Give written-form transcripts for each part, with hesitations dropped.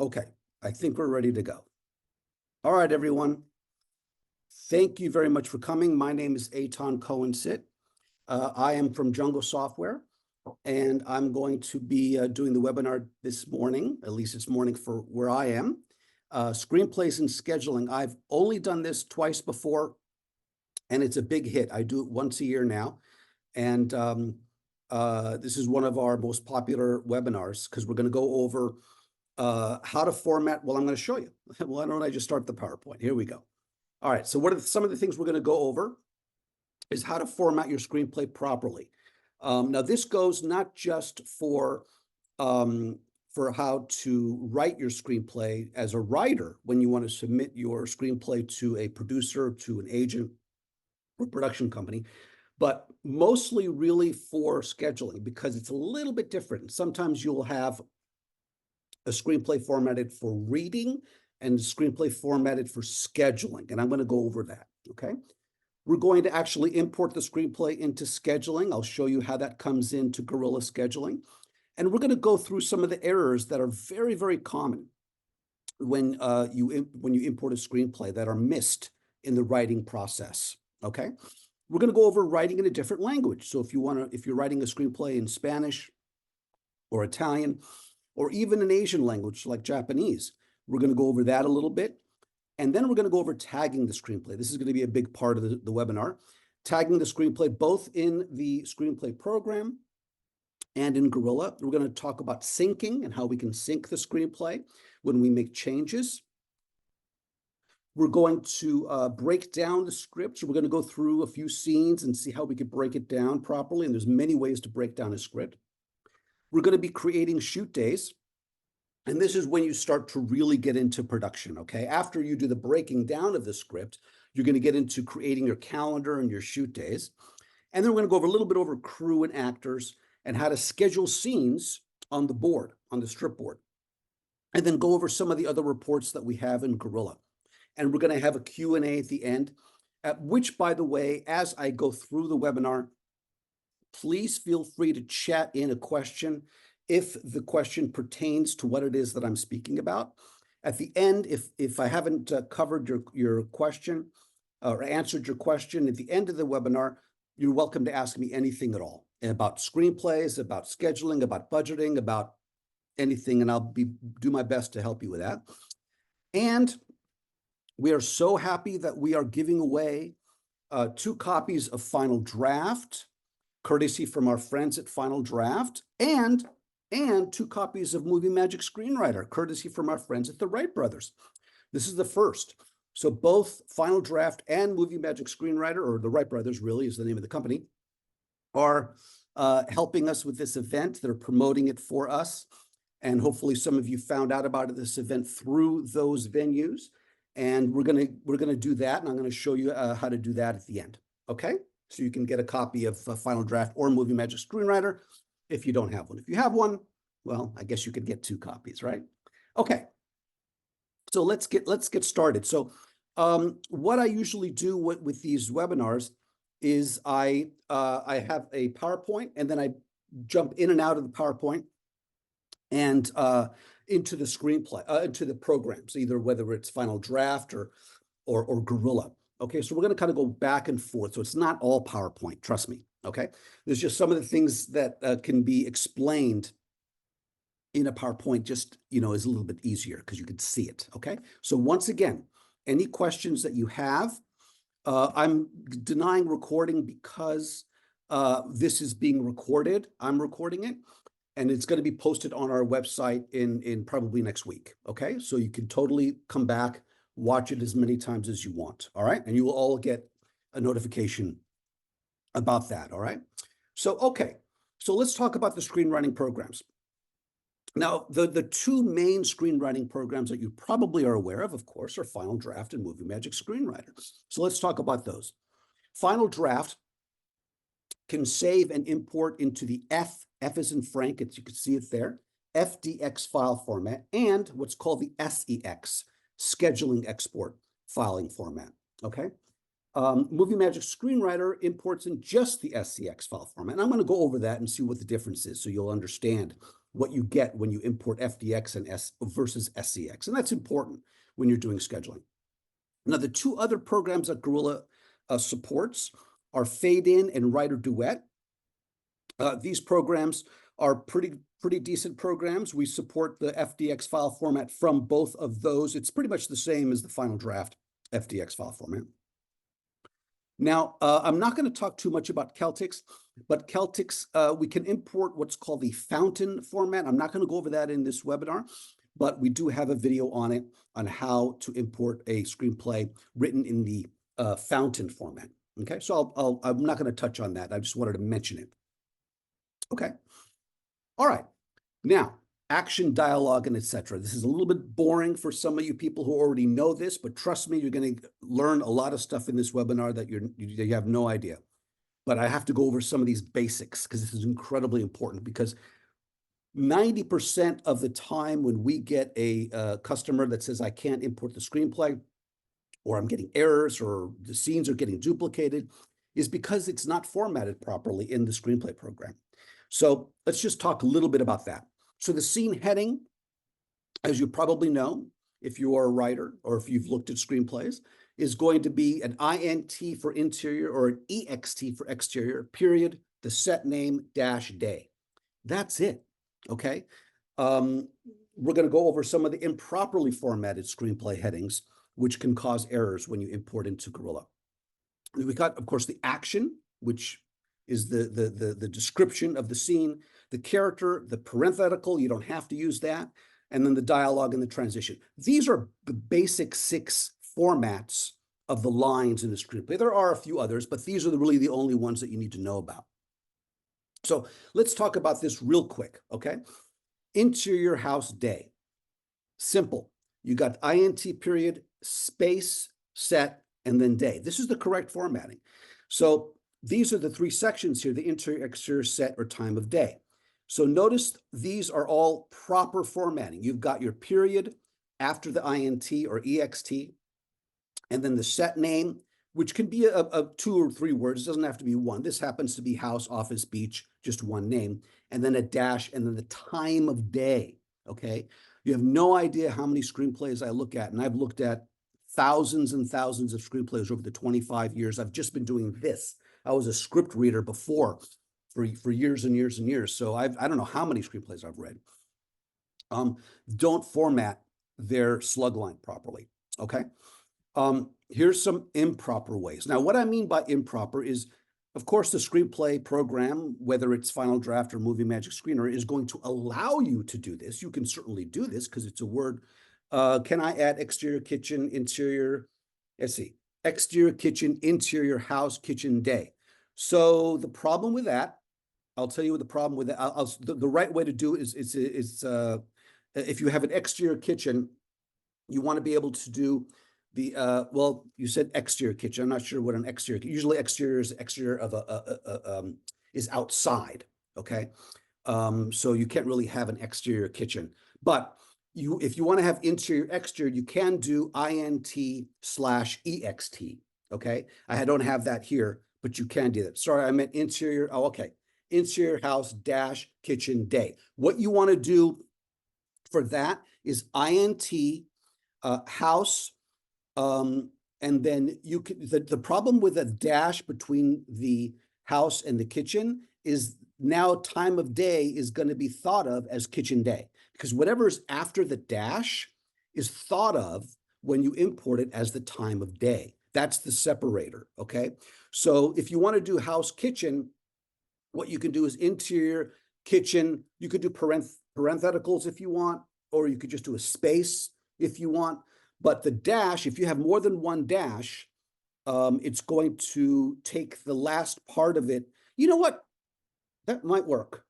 Okay, I think we're ready to go. All right, everyone. Thank you very much for coming. My name is Eitan Cohen-Sit. I am from Jungle Software, and I'm going to be doing the webinar this morning. At least it's morning for where I am. Screenplays and Scheduling. I've only done this twice before, and it's a big hit. I do it once a year now. And this is one of our most popular webinars because we're going to go over how to format. Well, I'm going to show you. Why don't I just start the PowerPoint? Here we go. All right. So what are some of the things we're going to go over is how to format your screenplay properly. Now, this goes not just for how to write your screenplay as a writer when you want to submit your screenplay to a producer, to an agent, or production company, but mostly really for scheduling because it's a little bit different. Sometimes you'll have a screenplay formatted for reading and a screenplay formatted for scheduling, and I'm going to go over that, okay? We're going to actually import the screenplay into scheduling. I'll show you how that comes into Guerrilla Scheduling. And we're going to go through some of the errors that are very, very common when you import a screenplay that are missed in the writing process, okay? We're going to go over writing in a different language. So if you're writing a screenplay in Spanish or Italian, or even an Asian language like Japanese, we're going to go over that a little bit. And then we're going to go over tagging the screenplay. This is going to be a big part of the webinar. Tagging the screenplay both in the screenplay program and in Guerrilla. We're going to talk about syncing and how we can sync the screenplay when we make changes. We're going to break down the script. So we're going to go through a few scenes and see how we could break it down properly. And there's many ways to break down a script. We're going to be creating shoot days. And this is when you start to really get into production, okay? After you do the breaking down of the script, you're going to get into creating your calendar and your shoot days. And then we're going to go over a little bit over crew and actors and how to schedule scenes on the board, on the Stripboard. And then go over some of the other reports that we have in Guerrilla. And we're going to have a Q&A at the end, at which, by the way, as I go through the webinar, please feel free to chat in a question if the question pertains to what it is that I'm speaking about. At the end, if I haven't covered your question or answered your question at the end of the webinar, you're welcome to ask me anything at all about screenplays, about scheduling, about budgeting, about anything, and I'll do my best to help you with that. And we are so happy that we are giving away 2 copies of Final Draft, courtesy from our friends at Final Draft, and 2 copies of Movie Magic Screenwriter, courtesy from our friends at the Wright Brothers. This is the first. So both Final Draft and Movie Magic Screenwriter, or the Wright Brothers really is the name of the company, are helping us with this event. They're promoting it for us. And hopefully some of you found out about this event through those venues. And we're gonna do that, and I'm going to show you how to do that at the end, okay? So you can get a copy of Final Draft or Movie Magic Screenwriter if you don't have one. If you have one, well, I guess you could get 2 copies, right? Okay. So let's get started. So what I usually do with these webinars is I have a PowerPoint, and then I jump in and out of the PowerPoint and into the screenplay, into the programs, either whether it's Final Draft or Guerrilla. Okay, so we're going to kind of go back and forth. So it's not all PowerPoint, trust me. Okay, there's just some of the things that can be explained in a PowerPoint, just, is a little bit easier because you can see it. Okay, so once again, any questions that you have, I'm denying recording because this is being recorded. I'm recording it, and it's going to be posted on our website in probably next week. Okay, so you can totally come back, watch it as many times as you want. All right, and you will all get a notification about that. All right, so okay, so let's talk about the screenwriting programs. Now, the 2 main screenwriting programs that you probably are aware of course, are Final Draft and Movie Magic Screenwriter. So let's talk about those. Final Draft can save and import into the F as in Frank, you can see it there, FDX file format, and what's called the SEX, scheduling export filing format, okay? Movie Magic Screenwriter imports in just the SCX file format. And I'm going to go over that and see what the difference is so you'll understand what you get when you import FDX and versus SCX. And that's important when you're doing scheduling. Now, the two other programs that Gorilla supports are Fade In and Writer Duet. These programs are pretty decent programs. We support the FDX file format from both of those. It's pretty much the same as the Final Draft FDX file format. Now, I'm not going to talk too much about Celtics, but Celtics, we can import what's called the fountain format. I'm not going to go over that in this webinar, but we do have a video on it, on how to import a screenplay written in the fountain format. Okay, so I'm not going to touch on that. I just wanted to mention it. Okay. All right. Now, action, dialogue, and etc. This is a little bit boring for some of you people who already know this, but trust me, you're going to learn a lot of stuff in this webinar that you have no idea. But I have to go over some of these basics because this is incredibly important, because 90% of the time when we get a customer that says, I can't import the screenplay, or I'm getting errors, or the scenes are getting duplicated, is because it's not formatted properly in the screenplay program. So let's just talk a little bit about that. So the scene heading, as you probably know, if you are a writer or if you've looked at screenplays, is going to be an INT for interior or an EXT for exterior, period, the set name dash day. That's it, okay? We're going to go over some of the improperly formatted screenplay headings, which can cause errors when you import into Gorilla. We got, of course, the action, which is the description of the scene, the character, the parenthetical, you don't have to use that, and then the dialogue and the transition. These are the basic 6 formats of the lines in the screenplay. There are a few others, but these are really the only ones that you need to know about. So let's talk about this real quick, okay? Interior house day. Simple. You got INT period, space, set, and then day. This is the correct formatting. So these are the 3 sections here, the interior, exterior, set, or time of day. So notice these are all proper formatting. You've got your period after the INT or EXT, and then the set name, which can be a 2 or 3 words. It doesn't have to be 1. This happens to be house, office, beach, just one name, and then a dash, and then the time of day, okay? You have no idea how many screenplays I look at, and I've looked at thousands and thousands of screenplays over the 25 years. I've just been doing this. I was a script reader before for years and years and years. So I don't know how many screenplays I've read. Don't format their slug line properly, okay? Here's some improper ways. Now, what I mean by improper is, of course, the screenplay program, whether it's Final Draft or Movie Magic Screener, is going to allow you to do this. You can certainly do this because it's a word. Can I add exterior kitchen, interior, let's see, exterior kitchen, interior house, kitchen day. So the problem with that, I'll tell you what the problem with that, the right way to do it is if you have an exterior kitchen, you want to be able to do the, well, you said exterior kitchen. I'm not sure what an exterior, usually exterior is exterior of is outside, okay? So you can't really have an exterior kitchen, but if you want to have interior, exterior, you can do INT/EXT, okay? I don't have that here, but you can do that. Sorry, I meant interior. Oh, okay. Interior house dash kitchen day. What you want to do for that is INT house, and then you can, the problem with a dash between the house and the kitchen is now time of day is going to be thought of as kitchen day, because whatever is after the dash is thought of when you import it as the time of day. That's the separator, okay? So if you want to do house kitchen, what you can do is interior kitchen. You could do parentheticals if you want, or you could just do a space if you want. But the dash, if you have more than one dash, it's going to take the last part of it. You know what? That might work.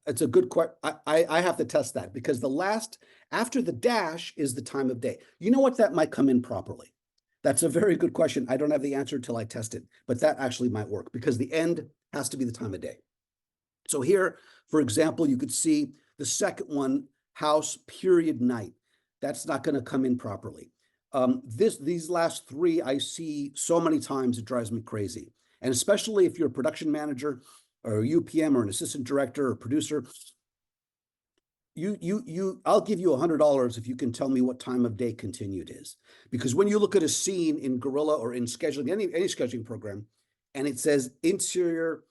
It's a good question. I have to test that, because the last, after the dash is the time of day. You know what? That might come in properly. That's a very good question. I don't have the answer until I test it, but that actually might work, because the end has to be the time of day. So here, for example, you could see the second one, house period night. That's not going to come in properly. These last 3 I see so many times, it drives me crazy. And especially if you're a production manager or a UPM or an assistant director or producer, I'll give you $100 if you can tell me what time of day continued is. Because when you look at a scene in Gorilla or in scheduling, any scheduling program, and it says interior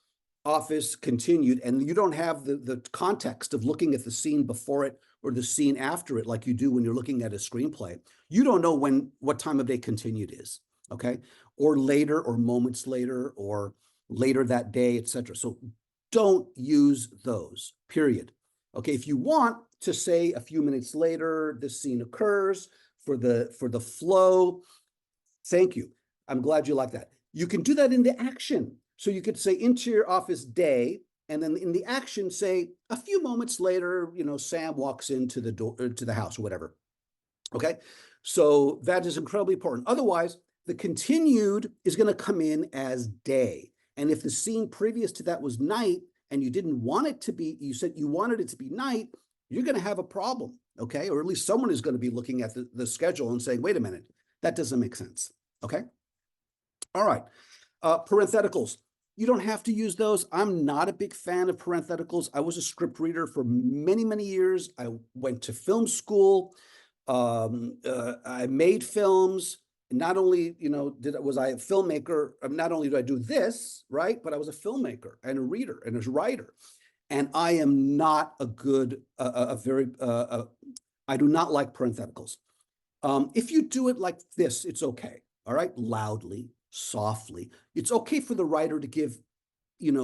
office continued, and you don't have the context of looking at the scene before it or the scene after it, like you do when you're looking at a screenplay, you don't know what time of day continued is, okay? Or later, or moments later, or later that day, etc. So don't use those, period. Okay, if you want to say a few minutes later, this scene occurs for the flow, thank you. I'm glad you like that. You can do that in the action. So you could say interior office day, and then in the action say a few moments later, Sam walks into the door to the house or whatever. Okay, so that is incredibly important. Otherwise, the continued is going to come in as day. And if the scene previous to that was night, and you didn't want it to be, you said you wanted it to be night, you're going to have a problem, okay? Or at least someone is going to be looking at the schedule and saying, wait a minute, that doesn't make sense, okay? All right, parentheticals. You don't have to use those. I'm not a big fan of parentheticals. I was a script reader for many, many years. I went to film school. I made films. Not only, was I a filmmaker, not only do I do this, right, but I was a filmmaker and a reader and a writer. And I am not I do not like parentheticals. If you do it like this, it's okay, all right, loudly, softly. It's okay for the writer to give,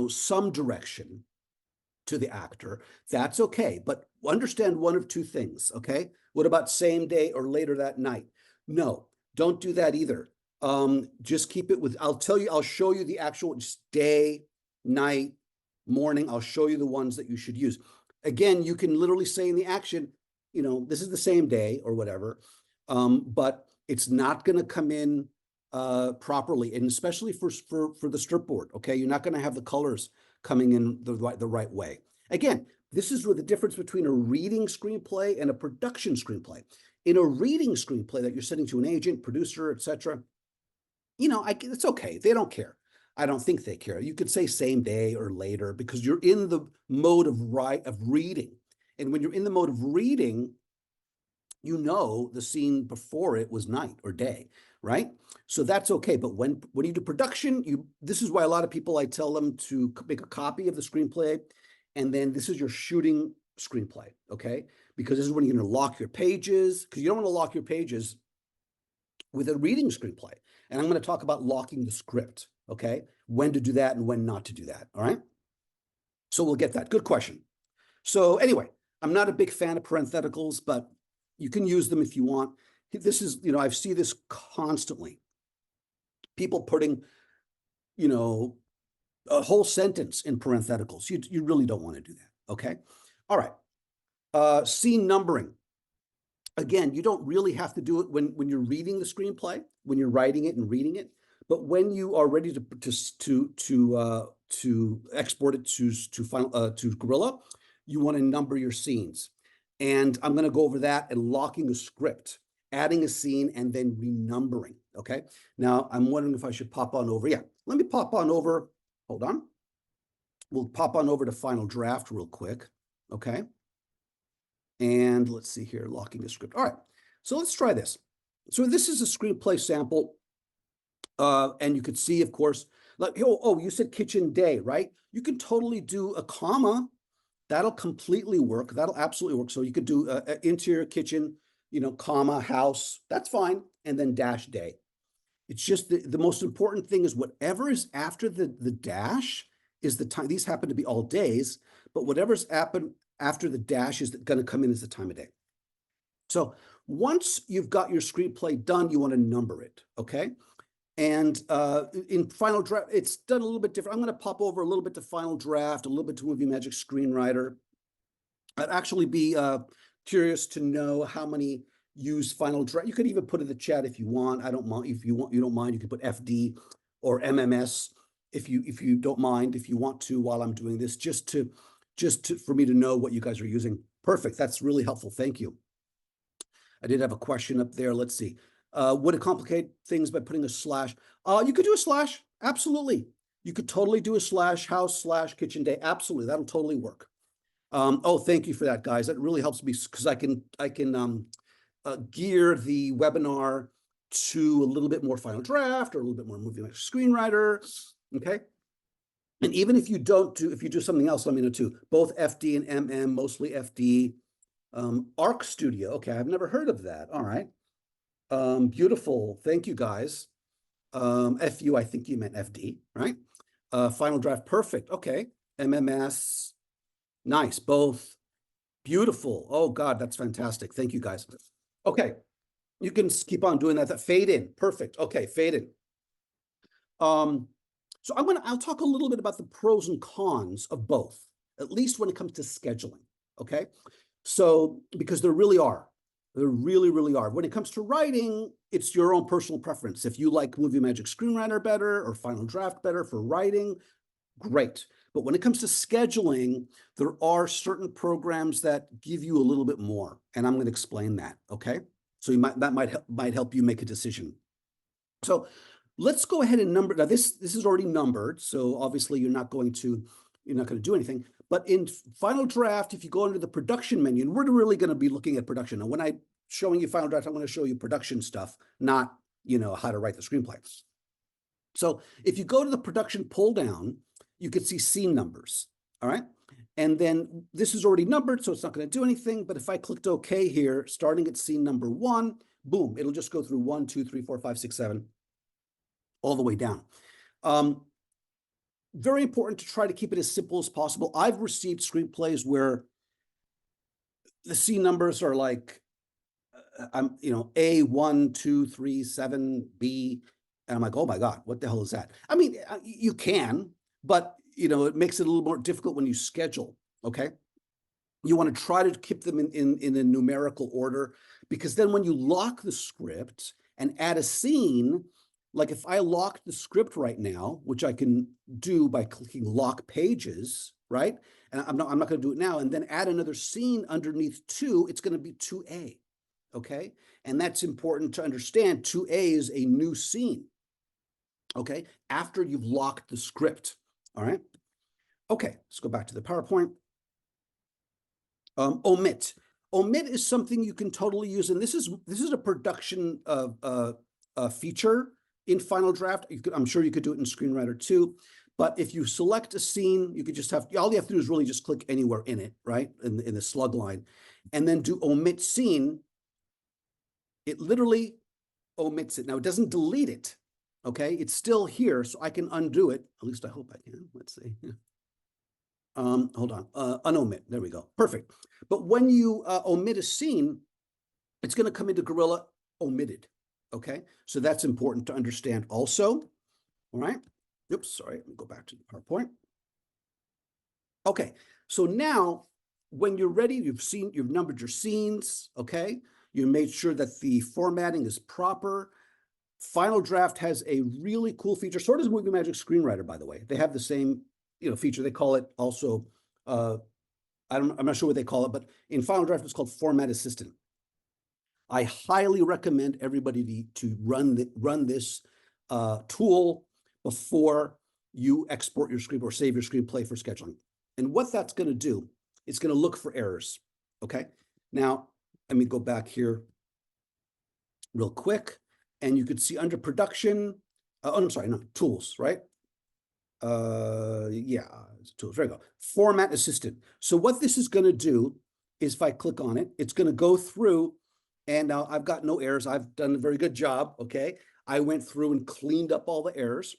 some direction to the actor. That's okay, but understand one of two things, okay? What about same day or later that night? No. Don't do that either. Just keep it with, I'll show you the actual day, night, morning. I'll show you the ones that you should use. Again, you can literally say in the action, this is the same day or whatever, but it's not going to come in properly, and especially for the stripboard, okay? You're not going to have the colors coming in the right way. Again, this is where the difference between a reading screenplay and a production screenplay. In a reading screenplay that you're sending to an agent, producer, etc., it's okay. They don't care. I don't think they care. You could say same day or later because you're in the mode of reading. And when you're in the mode of reading, the scene before it was night or day, right? So that's okay. But when you do production, this is why a lot of people, I tell them to make a copy of the screenplay, and then this is your shooting screenplay, okay? Because this is when you're going to lock your pages, because you don't want to lock your pages with a reading screenplay. And I'm going to talk about locking the script, okay? When to do that and when not to do that, all right? So we'll get that. Good question. So anyway, I'm not a big fan of parentheticals, but you can use them if you want. This is, I see this constantly. People putting, a whole sentence in parentheticals. You really don't want to do that, okay? All right. Scene numbering. Again, you don't really have to do it when you're reading the screenplay, when you're writing it and reading it, but when you are ready to export it to Gorilla, you want to number your scenes. And I'm going to go over that and locking a script, adding a scene, and then renumbering, okay? Now, I'm wondering if I should pop on over. Yeah, let me pop on over. Hold on. We'll pop on over to Final Draft real quick, okay? And let's see here, locking a script. All right, so let's try this. So this is a screenplay sample. And you could see, of course, like, you said kitchen day, right? You can totally do a comma. That'll completely work. That'll absolutely work. So you could do interior kitchen, comma, house. That's fine. And then dash day. It's just the most important thing is whatever is after the dash is the time. These happen to be all days, but whatever's happened after the dash is going to come in as the time of day. So once you've got your screenplay done, you want to number it, okay? And in Final Draft, it's done a little bit different. I'm going to pop over a little bit to Final Draft, a little bit to Movie Magic Screenwriter. I'd actually be curious to know how many use Final Draft. You could even put in the chat if you want. I don't mind. If you don't mind, you could put FD or MMS if you don't mind. If you want to, while I'm doing this, just for me to know what you guys are using. Perfect. That's really helpful. Thank you. I did have a question up there. Let's see. Would it complicate things by putting a slash? You could do a slash. Absolutely. You could totally do a slash, house slash kitchen day. Absolutely. That'll totally work. Oh, thank you for that, guys. That really helps me because I can gear the webinar to a little bit more Final Draft or a little bit more Movie Maker Screenwriter. Okay. And even if you if you do something else, let me know too. Both FD and MM, mostly FD. Arc Studio. Okay, I've never heard of that. All right. Beautiful. Thank you, guys. FU, I think you meant FD, right? Final Draft, perfect. Okay. MMS, nice. Both. Beautiful. Oh, God, that's fantastic. Thank you, guys. Okay. You can keep on doing that. Fade in. Perfect. Okay, fade in. So I'll talk a little bit about the pros and cons of both, at least when it comes to scheduling. Okay. So, because there really are. There really, really are. When it comes to writing, it's your own personal preference. If you like Movie Magic Screenwriter better or Final Draft better for writing, great. But when it comes to scheduling, there are certain programs that give you a little bit more, and I'm going to explain that. Okay, so that might help you make a decision. So let's go ahead and number. Now this is already numbered, so obviously you're not going to do anything. But in Final Draft, if you go under the production menu, and we're really going to be looking at production. Now, when I'm showing you Final Draft, I'm going to show you production stuff, not how to write the screenplay. So if you go to the production pull down, you can see scene numbers. All right. And then this is already numbered, so it's not going to do anything. But if I clicked OK here, starting at scene number 1, boom, it'll just go through 1, 2, 3, 4, 5, 6, 7, all the way down. Very important to try to keep it as simple as possible. I've received screenplays where the scene numbers are like, A, 1, 2, 3, 7, B. And I'm like, oh my God, what the hell is that? I mean, you can, but it makes it a little more difficult when you schedule, okay? You want to try to keep them in a numerical order, because then when you lock the script and add a scene, like if I lock the script right now, which I can do by clicking lock pages, right? And I'm not going to do it now, and then add another scene underneath 2, it's going to be 2A, okay? And that's important to understand. 2A is a new scene, okay? After you've locked the script, all right? Okay, let's go back to the PowerPoint. Omit. Omit is something you can totally use, and this is a production feature in Final Draft. I'm sure you could do it in Screenwriter too. But if you select a scene, you could just all you have to do is really just click anywhere in it, right? In the slug line, and then do omit scene. It literally omits it. Now it doesn't delete it. Okay, it's still here, so I can undo it. At least I hope I can. Let's see. Hold on. Unomit. There we go. Perfect. But when you omit a scene, it's going to come into Gorilla omitted. Okay, so that's important to understand also. All right. Oops, sorry. Let me go back to the PowerPoint. Okay, so now when you're ready, you've numbered your scenes. Okay, you made sure that the formatting is proper. Final Draft has a really cool feature. So does Movie Magic Screenwriter, by the way. They have the same feature. They call it also. I'm not sure what they call it, but in Final Draft it's called Format Assistant. I highly recommend everybody to run this tool before you export your screenplay or save your screenplay for scheduling. And what that's going to do, it's going to look for errors. Okay. Now, let me go back here real quick. And you could see under production, I'm sorry, no, tools, right? Yeah, tools, there you go. Format Assistant. So what this is going to do is if I click on it, it's going to go through, and now I've got no errors. I've done a very good job, okay? I went through and cleaned up all the errors.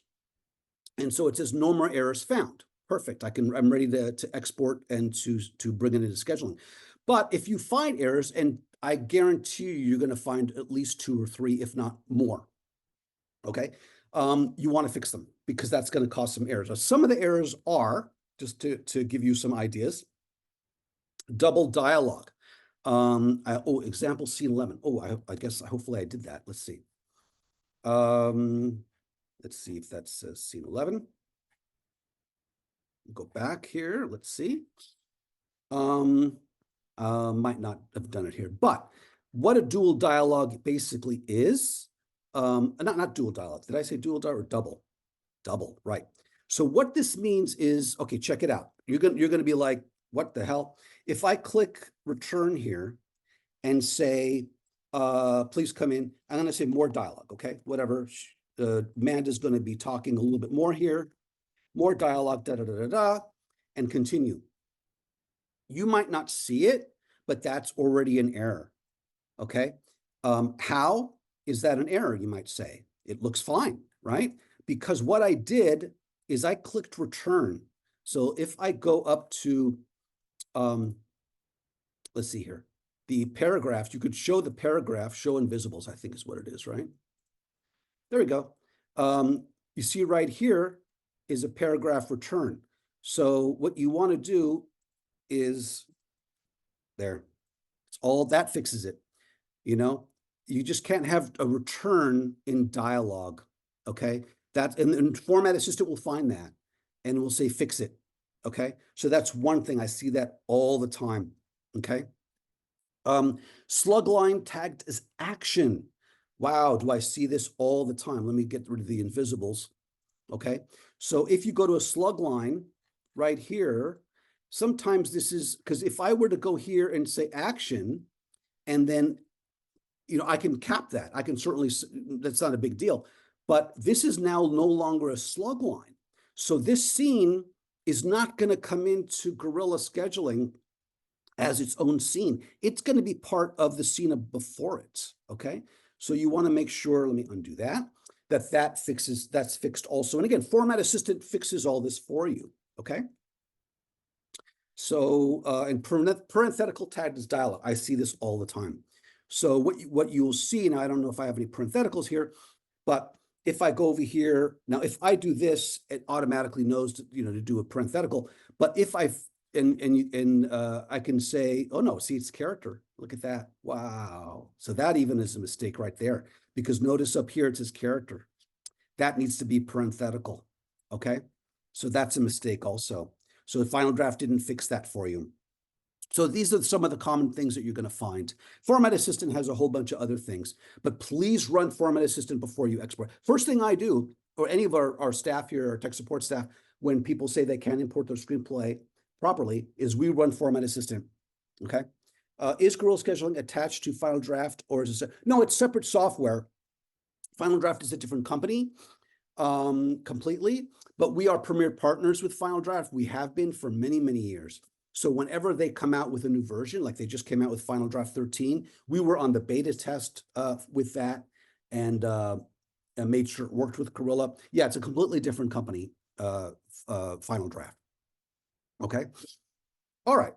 And so it says no more errors found. Perfect. I'm ready to export and to bring it into scheduling. But if you find errors, and I guarantee you're going to find at least 2 or 3, if not more. Okay. You want to fix them because that's going to cause some errors. Now, some of the errors are, just to give you some ideas, double dialogue. Example scene 11. Oh, I guess hopefully I did that. Let's see. Let's see if that's scene 11. Go back here. Let's see. Might not have done it here, but what a dual dialogue basically is, not dual dialogue. Did I say dual dialogue or double? Double, right. So what this means is, okay, check it out. You're gonna be like, what the hell? If I click return here and say, please come in, I'm going to say more dialogue, okay? Whatever. Amanda's going to be talking a little bit more here, more dialogue, and continue. You might not see it, but that's already an error, okay? How is that an error, you might say? It looks fine, right? Because what I did is I clicked return. So if I go up to, let's see here, the paragraphs, you could show the paragraph, show invisibles, I think is what it is, right? There we go. You see right here is a paragraph return. So what you want to do is there. It's all that fixes it. You know, you just can't have a return in dialogue. Okay, and Format Assistant will find that and it will say fix it. Okay, so that's one thing. I see that all the time. Okay, slug line tagged as action. Wow, do I see this all the time? Let me get rid of the invisibles. Okay, so if you go to a slug line right here, sometimes this is because if I were to go here and say action, and then, you know, I can cap that. I can certainly, that's not a big deal, but this is now no longer a slug line. So this scene is not going to come into Gorilla Scheduling as its own scene. It's going to be part of the scene before it, okay? So you want to make sure, let me undo that, that's fixed also. And again, Format Assistant fixes all this for you, okay? So, and parenthetical tagged as dialogue, I see this all the time. So what you'll see, now I don't know if I have any parentheticals here, but if I go over here, now if I do this, it automatically knows to, you know, to do a parenthetical. But if I I can say, oh no, see, it's character. Look at that. Wow. So that even is a mistake right there, because notice up here it says character. That needs to be parenthetical. Okay. So that's a mistake also. So the Final Draft didn't fix that for you. So these are some of the common things that you're going to find. Format Assistant has a whole bunch of other things, but please run Format Assistant before you export. First thing I do, or any of our staff here, our tech support staff, when people say they can't import their screenplay properly, is we run Format Assistant, okay? Is Gorilla Scheduling attached to Final Draft, or is it? No, it's separate software. Final Draft is a different company completely, but we are premier partners with Final Draft. We have been for many, many years. So whenever they come out with a new version, like they just came out with Final Draft 13, we were on the beta test with that and made sure it worked with Gorilla. Yeah, it's a completely different company, Final Draft. Okay. All right.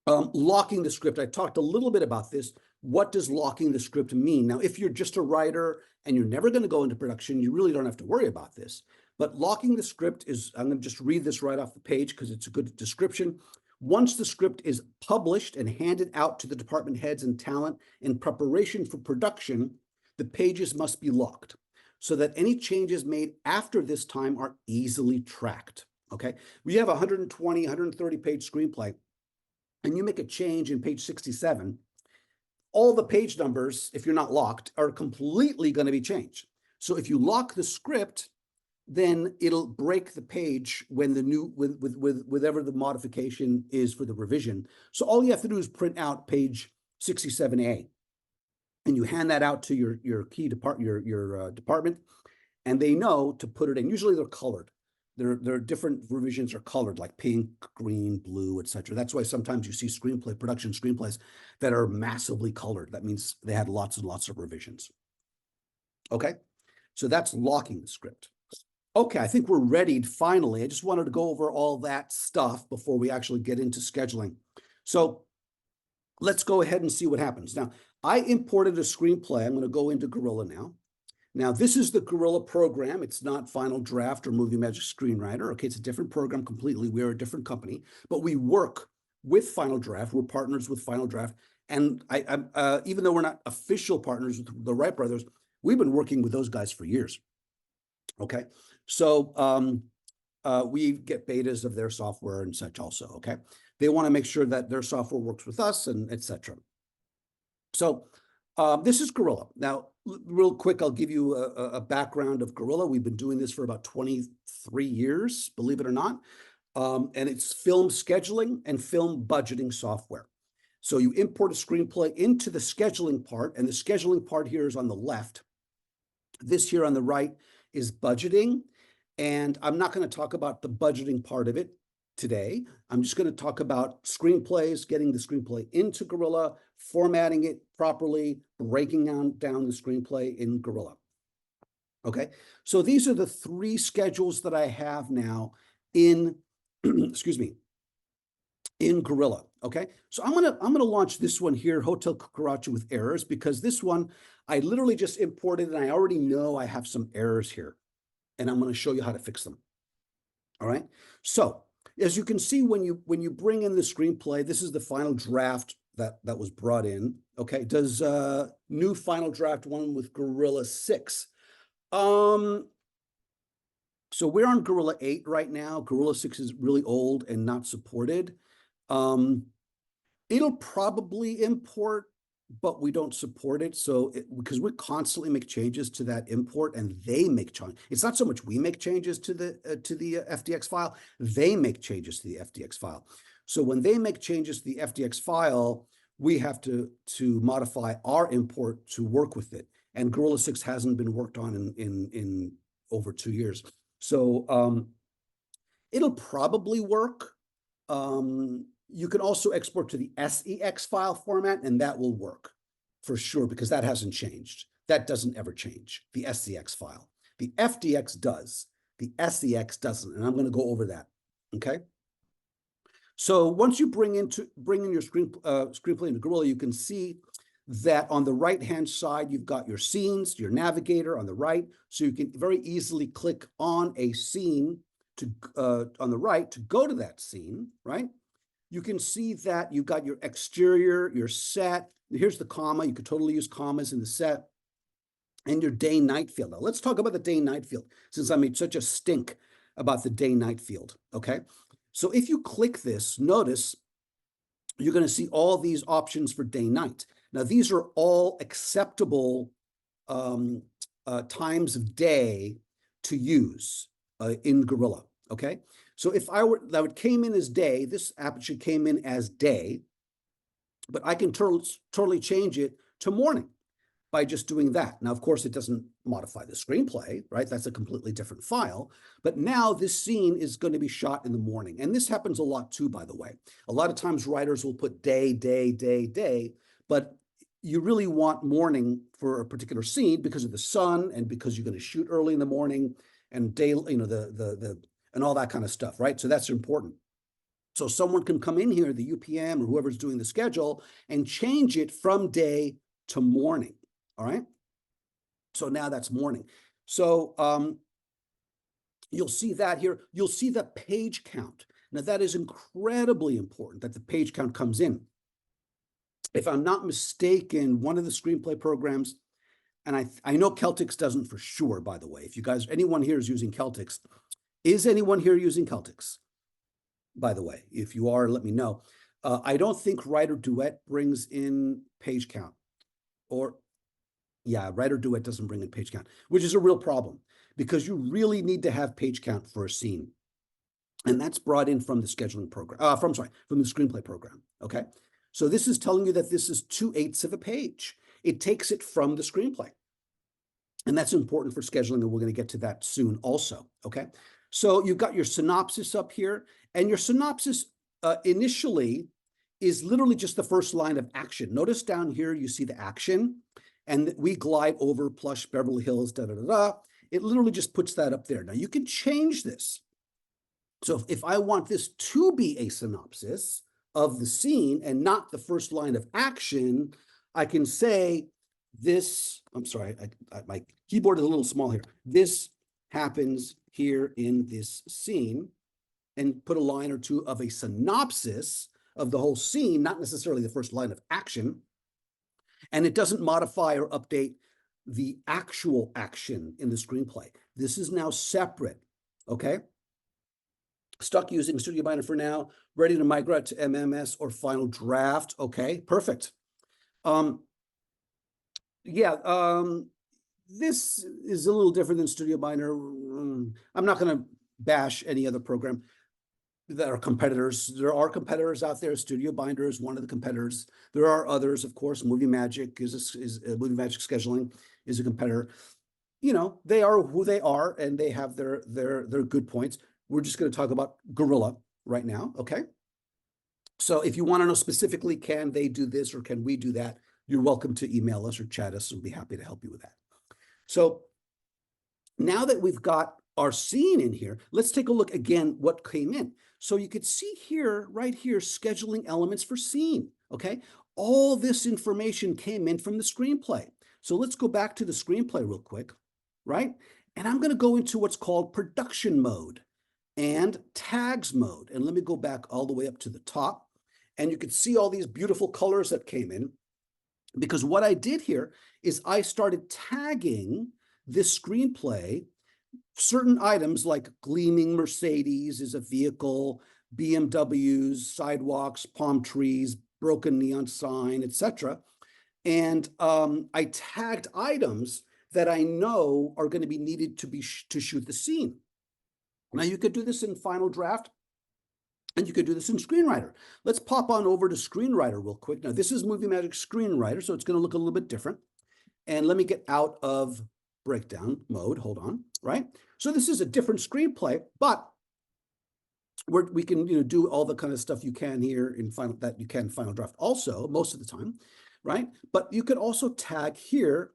Locking the script. I talked a little bit about this. What does locking the script mean? Now, if you're just a writer and you're never going to go into production, you really don't have to worry about this. But locking the script is, I'm going to just read this right off the page because it's a good description. Once the script is published and handed out to the department heads and talent in preparation for production, the pages must be locked so that any changes made after this time are easily tracked. Okay, we have a 120, 130 page screenplay, and you make a change in page 67, all the page numbers, if you're not locked, are completely going to be changed. So if you lock the script, then it'll break the page when the new, with whatever the modification is for the revision. So all you have to do is print out page 67A, and you hand that out to your key department, your department, and they know to put it in. Usually they're colored. There are different revisions are colored, like pink, green, blue, etc. That's why sometimes you see production screenplays that are massively colored. That means they had lots and lots of revisions. Okay, so that's locking the script. Okay, I think we're ready finally. I just wanted to go over all that stuff before we actually get into scheduling. So let's go ahead and see what happens. Now, I imported a screenplay. I'm going to go into Gorilla now. Now, this is the Gorilla program. It's not Final Draft or Movie Magic Screenwriter. Okay, it's a different program completely. We are a different company, but we work with Final Draft. We're partners with Final Draft. And even though we're not official partners with the Wright brothers, we've been working with those guys for years. Okay, so we get betas of their software and such also, okay? They want to make sure that their software works with us and etc. So this is Gorilla. Now, real quick, I'll give you a background of Gorilla. We've been doing this for about 23 years, believe it or not. and it's film scheduling and film budgeting software. So you import a screenplay into the scheduling part, and the scheduling part here is on the left. This here on the right is budgeting, and I'm not going to talk about the budgeting part of it today. I'm just going to talk about screenplays, getting the screenplay into Gorilla, formatting it properly, breaking down the screenplay in Gorilla. Okay, so these are the three schedules that I have now in, excuse me, in Gorilla. Okay, so I'm gonna launch this one here, Hotel Cucaracha with errors, because this one I literally just imported and I already know I have some errors here, and I'm going to show you how to fix them. All right, so as you can see, when you bring in the screenplay, this is the final draft that was brought in. Okay, does new final draft one with Gorilla 6. So we're on Gorilla 8 right now. Gorilla 6 is really old and not supported. It'll probably import, but we don't support it. So because we constantly make changes to that import, and they make changes. It's not so much we make changes to the FDX file; they make changes to the FDX file. So when they make changes to the FDX file, we have to modify our import to work with it. And Gorilla 6 hasn't been worked on in over 2 years. So it'll probably work. You can also export to the SEX file format, and that will work for sure, because that hasn't changed. That doesn't ever change, the SEX file. The FDX does, the SEX doesn't, and I'm going to go over that, okay? So once you bring in your screenplay into Gorilla, you can see that on the right-hand side, you've got your scenes, your navigator on the right, so you can very easily click on a scene on the right to go to that scene, right? You can see that you've got your exterior, your set. Here's the comma. You could totally use commas in the set. And your day-night field. Now, let's talk about the day-night field, since I made such a stink about the day-night field, okay? So if you click this, notice you're going to see all these options for day-night. Now, these are all acceptable times of day to use in Gorilla, okay? So if that came in as day, this actually came in as day, but I can totally change it to morning by just doing that. Now, of course, it doesn't modify the screenplay, right? That's a completely different file. But now this scene is going to be shot in the morning. And this happens a lot too, by the way. A lot of times writers will put day, day, day, day, but you really want morning for a particular scene because of the sun and because you're going to shoot early in the morning and day, you know, and all that kind of stuff, right? So that's important. So someone can come in here, the UPM or whoever's doing the schedule, and change it from day to morning, all right? So now that's morning. So you'll see that here. You'll see the page count. Now that is incredibly important that the page count comes in. If I'm not mistaken, one of the screenplay programs, and I know Celtics doesn't for sure, by the way. If you guys, anyone here is using Celtics, is anyone here using Celtics? By the way, if you are, let me know. I don't think Writer Duet brings in page count, or yeah, Writer Duet doesn't bring in page count, which is a real problem because you really need to have page count for a scene. And that's brought in from the scheduling program, from the screenplay program, okay? So this is telling you that this is 2/8 of a page. It takes it from the screenplay. And that's important for scheduling, and we're going to get to that soon also, okay? So you've got your synopsis up here, and your synopsis initially is literally just the first line of action. Notice down here, you see the action, and we glide over plush Beverly Hills, da-da-da-da. It literally just puts that up there. Now, you can change this. So if I want this to be a synopsis of the scene and not the first line of action, I can say this, I'm sorry, my keyboard is a little small here. This happens here in this scene, and put a line or two of a synopsis of the whole scene, not necessarily the first line of action. And it doesn't modify or update the actual action in the screenplay. This is now separate, okay? Stuck using Studio Binder for now, ready to migrate to MMS or Final Draft. Okay, perfect. This is a little different than Studio Binder. I'm not going to bash any other program. that are competitors. There are competitors out there. Studio Binder is one of the competitors. There are others, of course. Movie Magic is Movie Magic Scheduling is a competitor. You know, they are who they are, and they have their good points. We're just going to talk about Gorilla right now, okay? So if you want to know specifically, can they do this or can we do that, you're welcome to email us or chat us. We'll be happy to help you with that. So now that we've got our scene in here, let's take a look again what came in. So you could see here, right here, scheduling elements for scene, okay? All this information came in from the screenplay. So let's go back to the screenplay real quick, right? And I'm gonna go into what's called production mode and tags mode. And let me go back all the way up to the top. And you can see all these beautiful colors that came in, because what I did here is I started tagging this screenplay certain items like gleaming Mercedes is a vehicle, BMWs, sidewalks, palm trees, broken neon sign, etc. And I tagged items that I know are going to be needed to shoot the scene. Now you could do this in Final Draft, and you could do this in Screenwriter. Let's pop on over to Screenwriter real quick. Now this is Movie Magic Screenwriter, so it's going to look a little bit different. And let me get out of breakdown mode. Hold on, right? So this is a different screenplay, but we can do all the kind of stuff you can here in Final Draft also most of the time, right? But you could also tag here.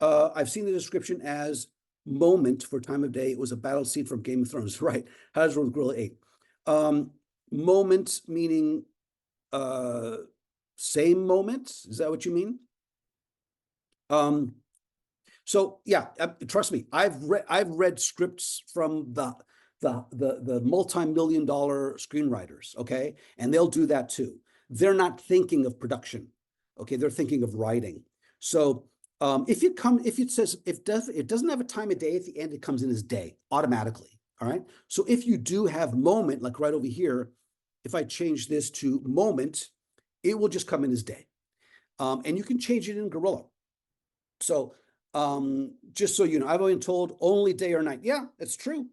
I've seen the description as moment for time of day. It was a battle scene from Game of Thrones, right? Hasbro with Gorilla 8. Moment meaning same moment. Is that what you mean? So yeah, trust me, I've read scripts from the multi-million-dollar screenwriters, okay? And they'll do that too. They're not thinking of production, okay? They're thinking of writing. So if it doesn't have a time of day at the end, it comes in as day automatically, all right? So if you do have moment, like right over here, if I change this to moment, it will just come in as day. And you can change it in Gorilla. So just so you know, I've been told only day or night. Yeah, it's true.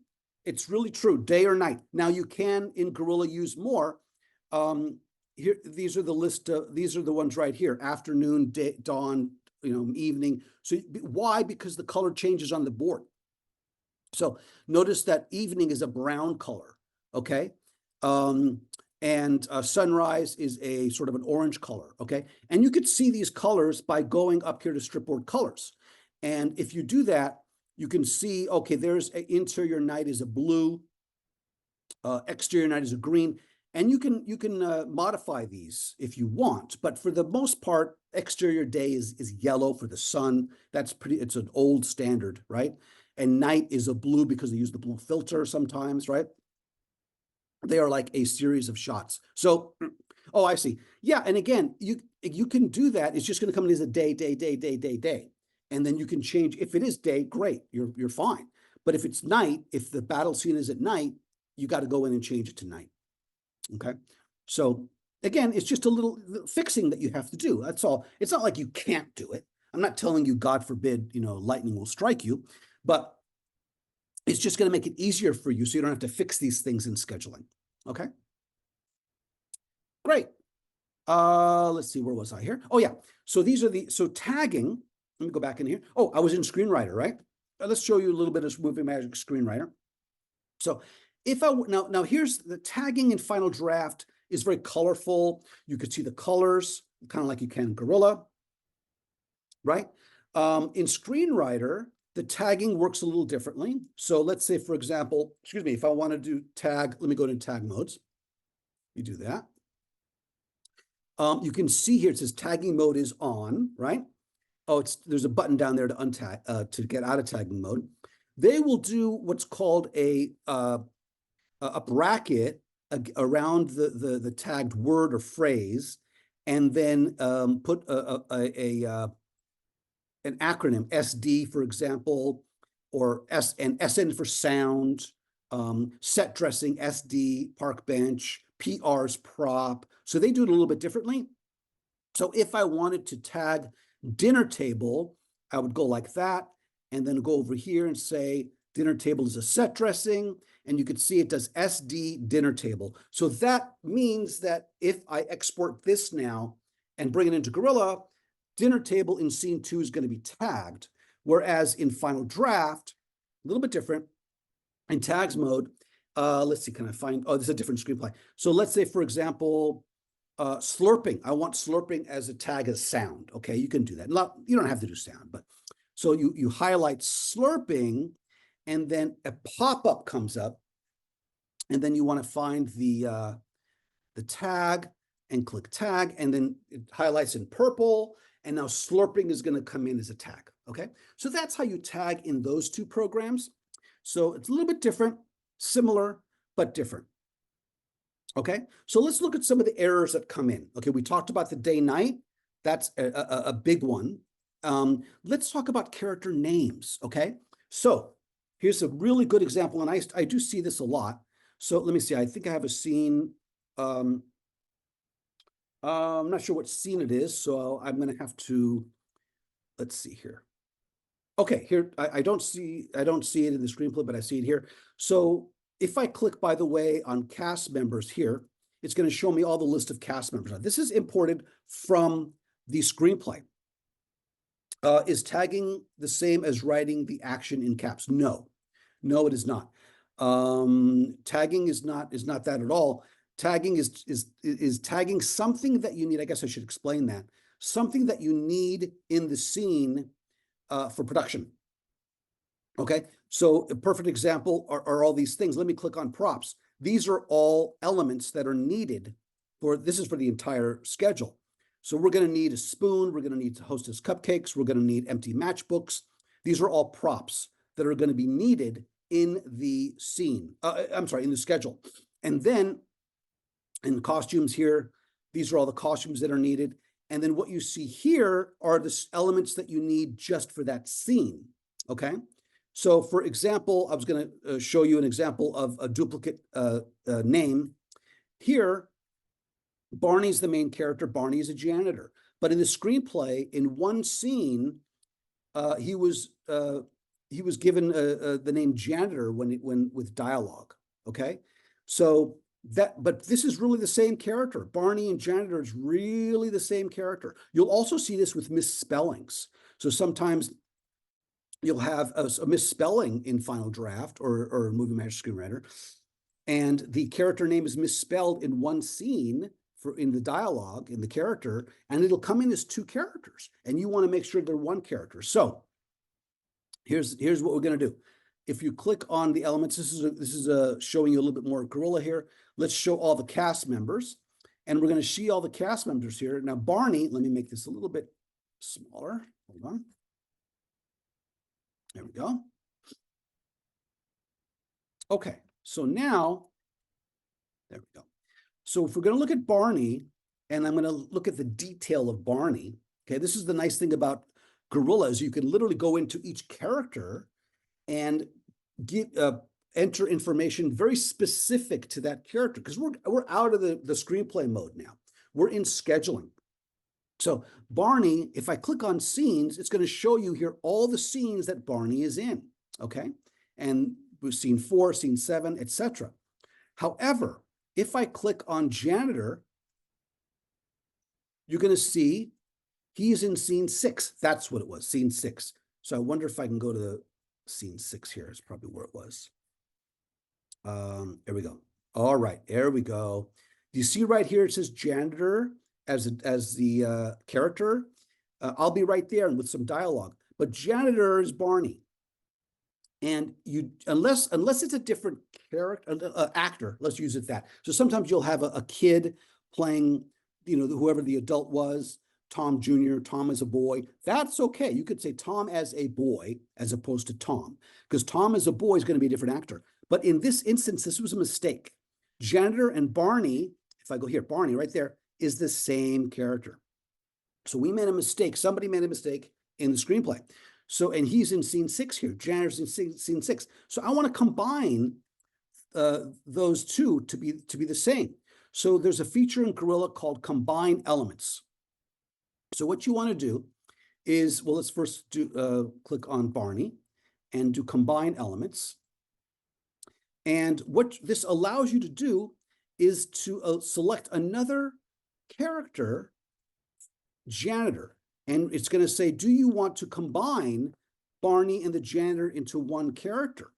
It's really true, day or night. Now you can in Gorilla use more. Here, these are the list. These are the ones right here: afternoon, day, dawn, evening. So why? Because the color changes on the board. So notice that evening is a brown color. Okay. And sunrise is a sort of an orange color, okay? And you could see these colors by going up here to Stripboard colors. And if you do that, you can see, okay, there's interior night is a blue, exterior night is a green, and you can modify these if you want. But for the most part, exterior day is yellow for the sun. It's an old standard, right? And night is a blue because they use the blue filter sometimes, right? They are like a series of shots. So, oh, I see. Yeah, and again, you can do that. It's just going to come in as a day. And then you can change. If it is day, great, you're fine. But if it's night, if the battle scene is at night, you got to go in and change it to night. Okay. So again, it's just a little fixing that you have to do. That's all. It's not like you can't do it. I'm not telling you, God forbid, lightning will strike you, but it's just going to make it easier for you so you don't have to fix these things in scheduling. Okay. Great. Let's see, where was I here? Oh yeah. So so tagging, let me go back in here. Oh, I was in Screenwriter, right? Let's show you a little bit of Movie Magic Screenwriter. So now here's the tagging in Final Draft is very colorful. You could see the colors, kind of like you can in Gorilla, right? In Screenwriter, the tagging works a little differently. So let's say, for example, if I want to do tag, let me go to tag modes. You do that. You can see here, it says tagging mode is on, right? Oh, there's a button down there to untag, to get out of tagging mode. They will do what's called a bracket around the tagged word or phrase, and then put an acronym, SD, for example, or SN for sound, set dressing, SD, park bench, PR's prop. So they do it a little bit differently. So if I wanted to tag dinner table, I would go like that, and then go over here and say Dinner table is a set dressing, and you can see it does SD dinner table. So that means that if I export this now and bring it into Gorilla, dinner table in scene 2 is going to be tagged, whereas in Final Draft, a little bit different. In tags mode, let's see, can I find, oh, this is a different screenplay. So let's say, for example, slurping. I want slurping as a tag as sound. Okay, you can do that. You don't have to do sound, but so you highlight slurping, and then a pop-up comes up, and then you want to find the tag and click tag, and then it highlights in purple, and now slurping is going to come in as a tag. Okay, so that's how you tag in those two programs. So it's a little bit different, similar, but different. Okay, so let's look at some of the errors that come in. Okay, we talked about the day-night. That's a big one. Let's talk about character names, okay? So here's a really good example, and I do see this a lot. So let me see, I think I have a scene. I'm not sure what scene it is, so I'm gonna have to, let's see here. Okay, here, I don't see it in the screenplay, but I see it here. So if I click, by the way, on cast members here, it's going to show me all the list of cast members. Now, this is imported from the screenplay. Is tagging the same as writing the action in caps? No, it is not. Tagging is not that at all. Tagging is tagging something that you need. I guess I should explain that. Something that you need in the scene for production. Okay, so a perfect example are all these things. Let me click on props. These are all elements that are needed this is for the entire schedule. So we're going to need a spoon. We're going to need Hostess cupcakes. We're going to need empty matchbooks. These are all props that are going to be needed in the scene. In the schedule. And then in the costumes here, these are all the costumes that are needed. And then what you see here are the elements that you need just for that scene. Okay. So for example, I was going to show you an example of a duplicate name. Here, Barney's the main character. Barney is a janitor. But in the screenplay, in one scene, he was given the name janitor when with dialogue. Okay, so but this is really the same character. Barney and janitor is really the same character. You'll also see this with misspellings. So sometimes you'll have a misspelling in Final Draft or Movie Magic Screenwriter, and the character name is misspelled in one scene in the dialogue, in the character, and it'll come in as two characters, and you want to make sure they're one character. So here's what we're going to do. If you click on the elements, this is showing you a little bit more Gorilla here. Let's show all the cast members, and we're going to see all the cast members here. Now, Barney, let me make this a little bit smaller. Hold on. There we go. Okay, so now, there we go. So if we're going to look at Barney, and I'm going to look at the detail of Barney, okay, this is the nice thing about Gorilla is you can literally go into each character and enter information very specific to that character, because we're out of the screenplay mode now. We're in scheduling. So Barney, if I click on scenes, it's going to show you here all the scenes that Barney is in, okay? And we've scene 4, scene 7, etc. However, if I click on janitor, you're going to see he's in scene 6. That's what it was, scene 6. So I wonder if I can go to the scene 6 here. It's probably where it was. There we go. All right, there we go. Do you see right here, it says janitor as the character? I'll be right there and with some dialogue. But janitor is Barney. And unless it's a different character, actor, let's use it that. So sometimes you'll have a kid playing, whoever the adult was, Tom Jr., Tom as a boy. That's okay. You could say Tom as a boy as opposed to Tom, because Tom as a boy is going to be a different actor. But in this instance, this was a mistake. Janitor and Barney, if I go here, Barney right there, is the same character. So we made a mistake. Somebody made a mistake in the screenplay. So, and he's in scene 6 here. Janitor's in scene 6. So I want to combine those two to be the same. So there's a feature in Gorilla called Combine Elements. So what you want to do is, well, let's first click on Barney. and do combine elements. And what this allows you to do is to select another character, janitor, and it's going to say, do you want to combine Barney and the janitor into one character?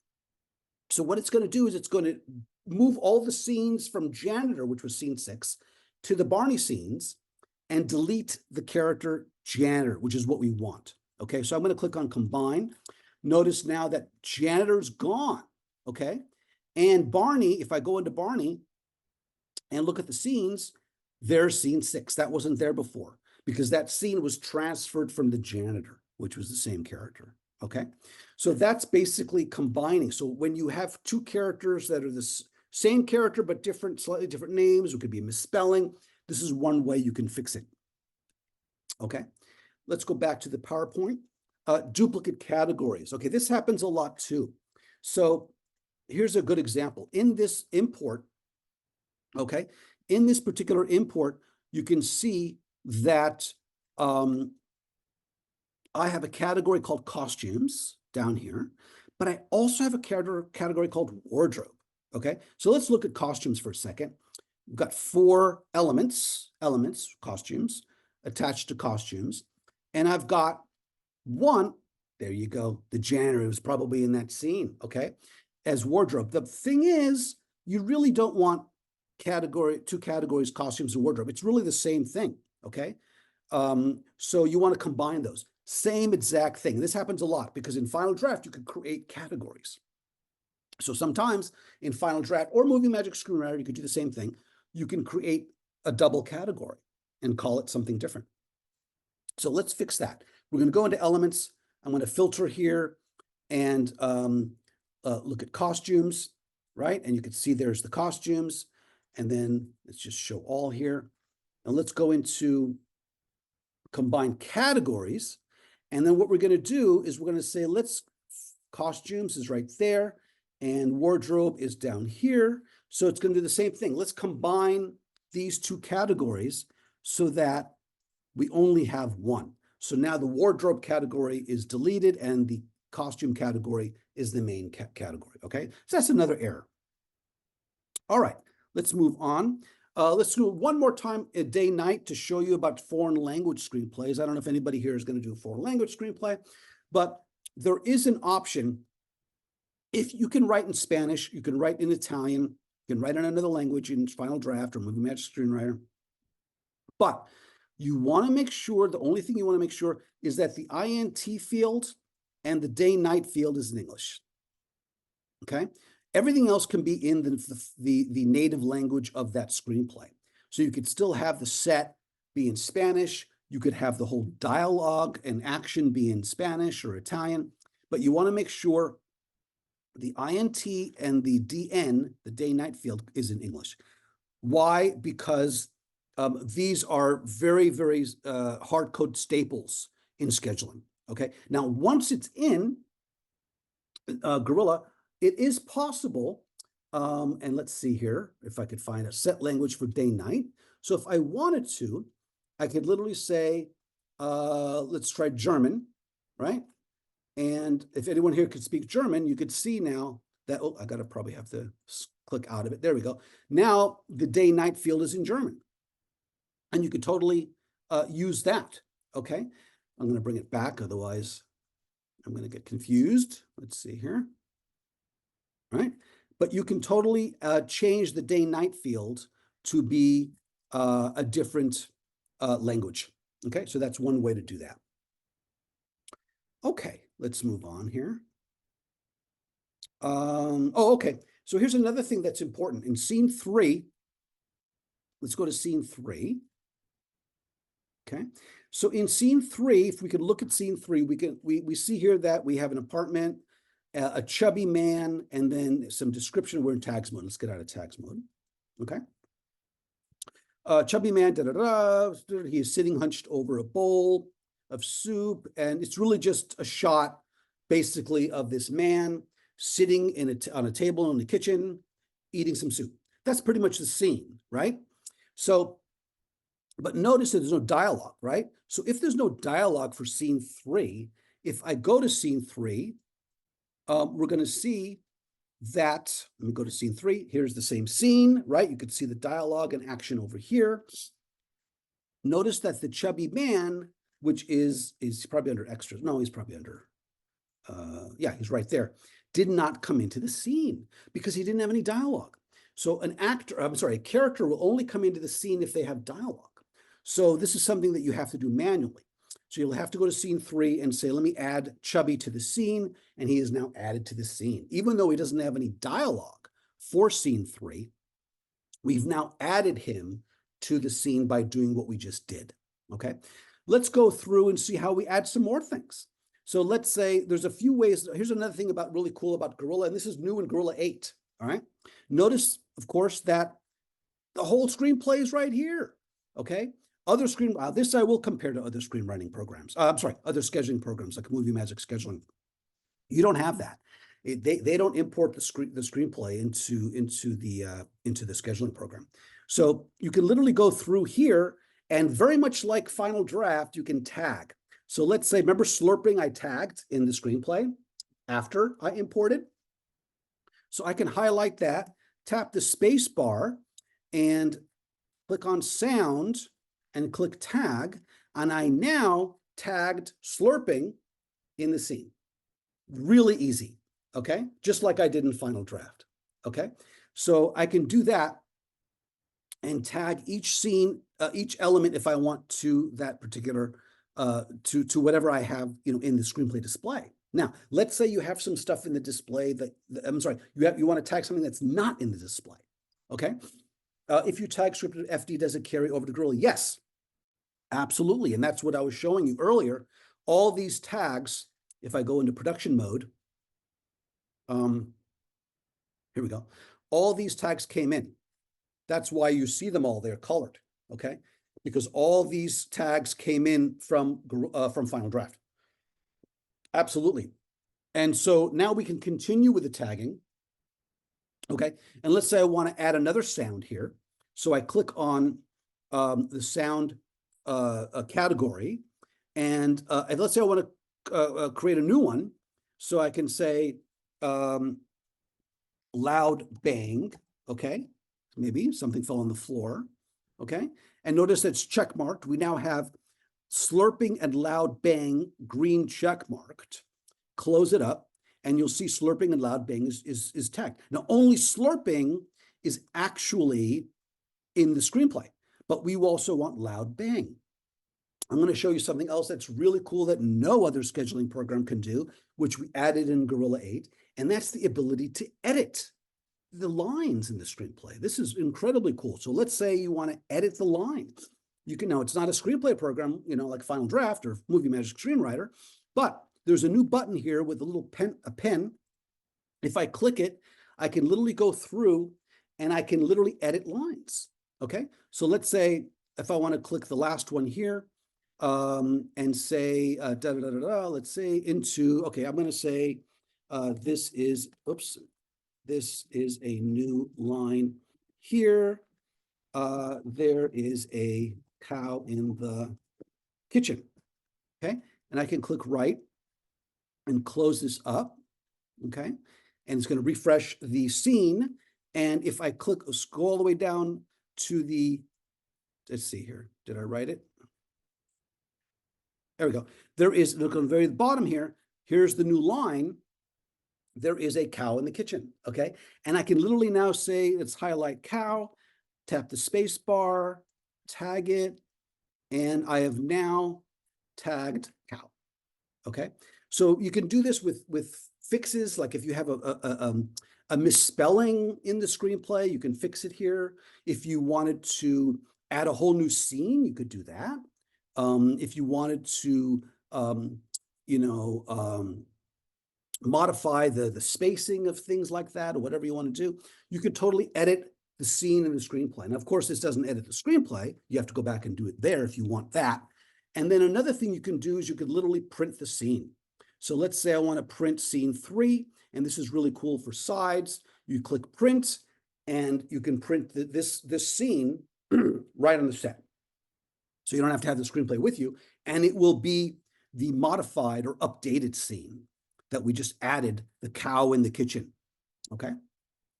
So what it's going to do is it's going to move all the scenes from janitor, which was scene 6, to the Barney scenes and delete the character janitor, which is what we want. Okay, so I'm going to click on combine. Notice now that janitor's gone. Okay, and Barney, if I go into Barney and look at the scenes, there's scene 6. That wasn't there before because that scene was transferred from the janitor, which was the same character. Okay, so that's basically combining. So when you have two characters that are the same character but slightly different names, it could be a misspelling, this is one way you can fix it. Okay, let's go back to the PowerPoint. Duplicate categories. Okay, this happens a lot too. So here's a good example. In this import, okay, in this particular import, you can see that I have a category called costumes down here, but I also have a category called wardrobe. Okay, so let's look at costumes for a second. We've got 4 elements, costumes, attached to costumes, and I've got one, there you go, the janitor was probably in that scene, okay, as wardrobe. The thing is, you really don't want two categories, costumes and wardrobe. It's really the same thing, okay? So you want to combine those. Same exact thing. This happens a lot because in Final Draft, you can create categories. So sometimes in Final Draft or Movie Magic Screenwriter, you could do the same thing. You can create a double category and call it something different. So let's fix that. We're going to go into elements. I'm going to filter here and look at costumes, right? And you can see there's the costumes. And then let's just show all here. And let's go into combine categories. And then what we're going to do is we're going to say, costumes is right there. And wardrobe is down here. So it's going to do the same thing. Let's combine these two categories so that we only have one. So now the wardrobe category is deleted and the costume category is the main category, okay? So that's another error. All right, let's move on. Let's do one more time a day night to show you about foreign language screenplays. I don't know if anybody here is going to do a foreign language screenplay, but there is an option. If you can write in Spanish, you can write in Italian, you can write in another language in Final Draft or Movie Magic Screenwriter. But you want to make sure, the only thing you want to make sure is that the INT field and the day-night field is in English. Okay? Everything else can be in the native language of that screenplay. So you could still have the set be in Spanish. You could have the whole dialogue and action be in Spanish or Italian. But you want to make sure the INT and the DN, the day-night field, is in English. Why? Because these are very, very hard-code staples in scheduling, okay? Now, once it's in Gorilla, it is possible, and let's see here, if I could find a set language for day-night. So if I wanted to, I could literally say, let's try German, right? And if anyone here could speak German, you could see now that, oh, I gotta probably have to click out of it. There we go. Now the day-night field is in German. And you could totally use that, okay? I'm going to bring it back, otherwise I'm going to get confused. Let's see here, right? But you can totally change the day-night field to be a different language, okay? So that's one way to do that. Okay, let's move on here. Okay. So here's another thing that's important. In scene 3, let's go to scene 3. Okay, so in scene 3, if we could look at scene 3, we see here that we have an apartment, a chubby man, and then some description. We're in tags mode. Let's get out of tags mode. Okay. Chubby man, he is sitting hunched over a bowl of soup, and it's really just a shot, basically, of this man sitting on a table in the kitchen, eating some soup. That's pretty much the scene, right? So, but notice that there's no dialogue, right? So if there's no dialogue for scene 3, if I go to scene 3 we're going to see that, let me go to scene 3. Here's the same scene, right? You could see the dialogue and action over here. Notice that the chubby man, which is probably under extras. No, he's probably under, yeah, he's right there. Did not come into the scene because he didn't have any dialogue. So a character will only come into the scene if they have dialogue. So this is something that you have to do manually. So you'll have to go to scene 3 and say, let me add Chubby to the scene. And he is now added to the scene. Even though he doesn't have any dialogue for scene 3, we've now added him to the scene by doing what we just did, okay? Let's go through and see how we add some more things. So let's say there's a few ways. Here's another thing about really cool about Gorilla, and this is new in Gorilla 8, all right? Notice, of course, that the whole screenplay is right here, okay? This I will compare to other screenwriting programs. Other scheduling programs like Movie Magic Scheduling. You don't have that. They don't import the screenplay into the scheduling program. So you can literally go through here, and very much like Final Draft, you can tag. So let's say, remember slurping I tagged in the screenplay after I imported? So I can highlight that, tap the space bar, and click on sound, and click tag, and I now tagged slurping in the scene. Really easy, okay? Just like I did in Final Draft, okay? So I can do that and tag each scene, each element if I want to that particular, to whatever I have, in the screenplay display. Now, let's say you have some stuff in the display you want to tag something that's not in the display, okay? If you tag scripted FD, does it carry over to Gorilla? Yes, absolutely. And that's what I was showing you earlier. All these tags, if I go into production mode, here we go. All these tags came in. That's why you see them all there colored, okay? Because all these tags came in from Final Draft. Absolutely. And so now we can continue with the tagging, okay? And let's say I want to add another sound here. So I click on the sound category, and let's say I want to create a new one. So I can say loud bang, okay? Maybe something fell on the floor, okay? And notice it's check marked. We now have slurping and loud bang green check marked. Close it up, and you'll see slurping and loud bang is tagged. Now, only slurping is actually in the screenplay, but we also want loud bang. I'm going to show you something else that's really cool that no other scheduling program can do, which we added in Gorilla 8, and that's the ability to edit the lines in the screenplay. This is incredibly cool. So let's say you want to edit the lines. You can now, it's not a screenplay program, like Final Draft or Movie Magic Screenwriter, but there's a new button here with a little pen. If I click it, I can literally go through and I can literally edit lines. Okay, so let's say if I want to click the last one here and say, let's say into, okay, I'm going to say this is a new line here. There is a cow in the kitchen, okay? And I can click right and close this up, okay? And it's going to refresh the scene. And if I go all the way down to let's see here, did I write it? There we go. Look on the very bottom here, here's the new line. There is a cow in the kitchen, okay? And I can literally now say, let's highlight cow, tap the space bar, tag it, and I have now tagged cow, okay? So you can do this with fixes, like if you have a misspelling in the screenplay, you can fix it here. If you wanted to add a whole new scene, you could do that. If you wanted to, modify the spacing of things like that, or whatever you want to do, you could totally edit the scene in the screenplay. Now, of course, this doesn't edit the screenplay. You have to go back and do it there if you want that. And then another thing you can do is you could literally print the scene. So let's say I want to print scene 3, and this is really cool for sides. You click print, and you can print this scene right on the set. So you don't have to have the screenplay with you, and it will be the modified or updated scene. that we just added the cow in the kitchen, okay?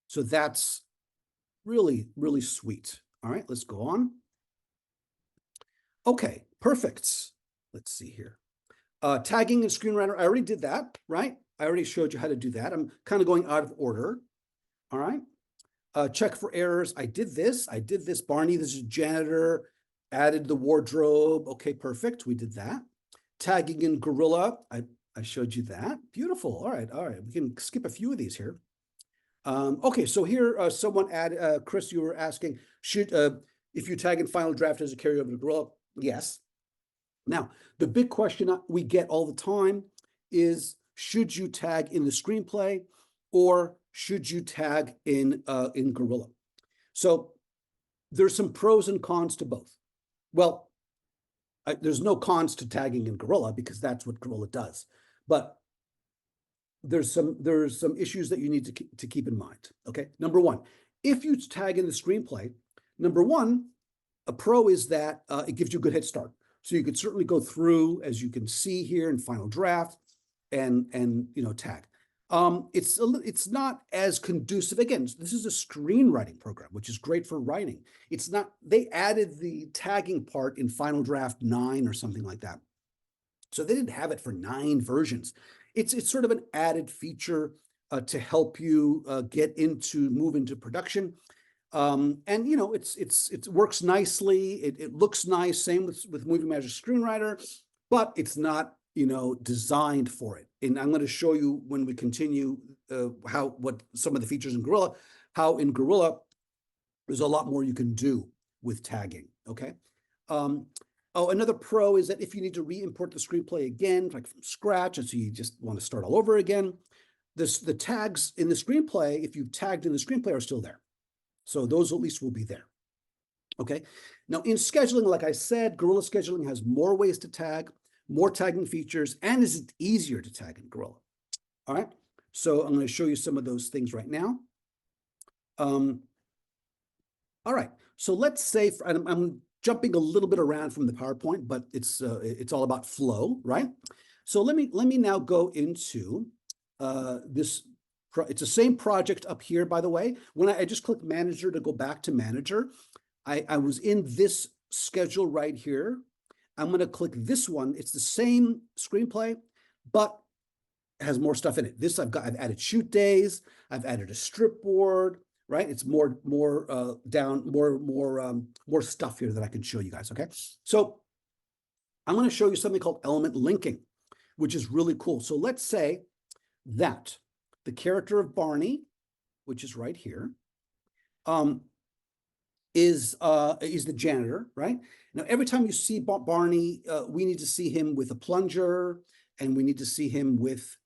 So that's really, really sweet. All right, let's go on. Okay, perfect. Let's see here. Tagging in Screenwriter, I already did that, right? I already showed you how to do that. I'm kind of going out of order, all right? Check for errors, I did this, Barney, this is janitor, added the wardrobe, okay, perfect, we did that. Tagging in Gorilla, I showed you that, beautiful, all right, we can skip a few of these here. Okay, so here someone added, Chris, you were asking, should, if you tag in final draft as a carryover to Gorilla, yes. Now, the big question we get all the time is, should you tag in the screenplay or should you tag in Gorilla? So there's some pros and cons to both. Well, there's no cons to tagging in Gorilla because that's what Gorilla does. But there's some issues that you need to keep in mind. Okay, number one, if you tag in the screenplay, number one, a pro is that it gives you a good head start. So you could certainly go through, as you can see here in final draft, and tag. It's not as conducive. Again, this is a screenwriting program, which is great for writing. It's not, they added the tagging part in Final Draft 9 or something like that. So they didn't have it for 9 versions. It's sort of an added feature to help you move into production. And it works nicely. It looks nice. Same with Movie Magic Screenwriter, but it's not designed for it. And I'm going to show you when we continue what some of the features in Gorilla, how in Gorilla there's a lot more you can do with tagging. Okay. Another pro is that if you need to re-import the screenplay again, like from scratch, and so you just want to start all over again, the tags in the screenplay, if you've tagged in the screenplay, are still there. So those at least will be there. Okay. Now in scheduling, like I said, Gorilla scheduling has more ways to tag, more tagging features, and is easier to tag in Gorilla. All right. So I'm going to show you some of those things right now. All right. So let's say I'm jumping a little bit around from the PowerPoint, but it's all about flow, right? So let me now go into this. It's the same project up here, by the way. When I just click Manager to go back to Manager, I was in this schedule right here. I'm going to click this one. It's the same screenplay, but it has more stuff in it. I've added shoot days. I've added a strip board, right? It's more stuff here that I can show you guys. Okay, so I'm going to show you something called element linking, which is really cool. So let's say that the character of Barney, which is right here, is the janitor, right? Now, every time you see Barney, we need to see him with a plunger, and we need to see him with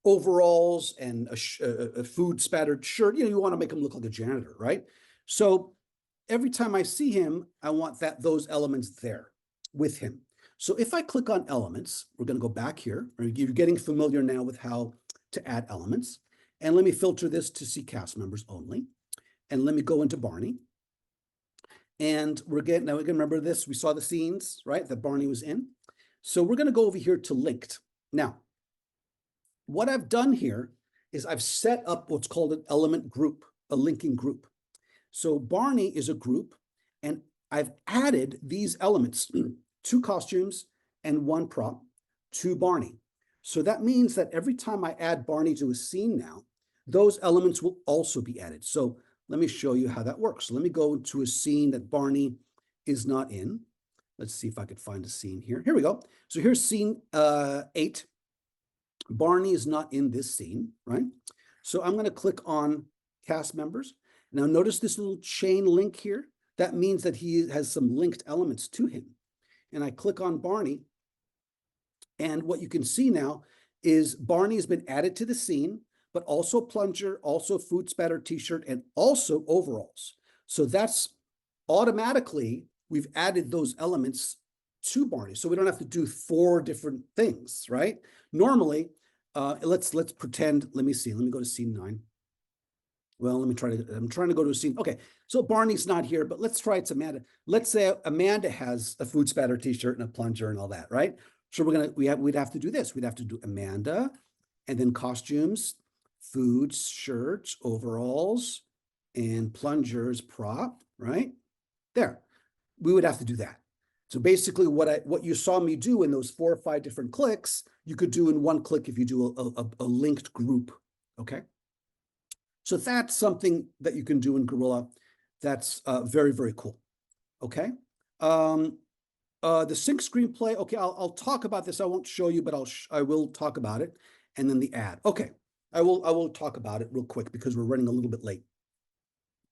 overalls and a food spattered shirt. You want to make him look like a janitor, right? So every time I see him, I want those elements there with him. So if I click on elements, we're going to go back here. You're getting familiar now with how to add elements. And let me filter this to see cast members only. And let me go into Barney. And now we can remember this. We saw the scenes, right, that Barney was in. So we're going to go over here to linked. Now, what I've done here is I've set up what's called an element group, a linking group. So Barney is a group, and I've added these elements, 2 costumes and 1 prop, to Barney. So that means that every time I add Barney to a scene now, those elements will also be added. So let me show you how that works. So let me go to a scene that Barney is not in. Let's see if I could find a scene here. Here we go. So here's scene 8. Barney is not in this scene, right? So I'm going to click on cast members. Now notice this little chain link here. That means that he has some linked elements to him. And I click on Barney. And what you can see now is Barney has been added to the scene, but also plunger, also food spatter t-shirt, and also overalls. So that's automatically, we've added those elements to Barney. So we don't have to do 4 different things, right? Normally, let's pretend, let me go to scene 9. Well, I'm trying to go to a scene. Okay, so Barney's not here, but let's try it's Amanda. Let's say Amanda has a food spatter t-shirt and a plunger and all that, right? So we'd have to do this. We'd have to do Amanda, and then costumes, foods, shirts, overalls, and plungers, prop, right? There. We would have to do that. So basically what you saw me do in those 4 or 5 different clicks, you could do in one click if you do a linked group, okay? So that's something that you can do in Gorilla. That's very, very cool, okay? The sync screenplay, okay, I'll talk about this. I won't show you, but I will talk about it. And then the ad, okay. I will talk about it real quick because we're running a little bit late.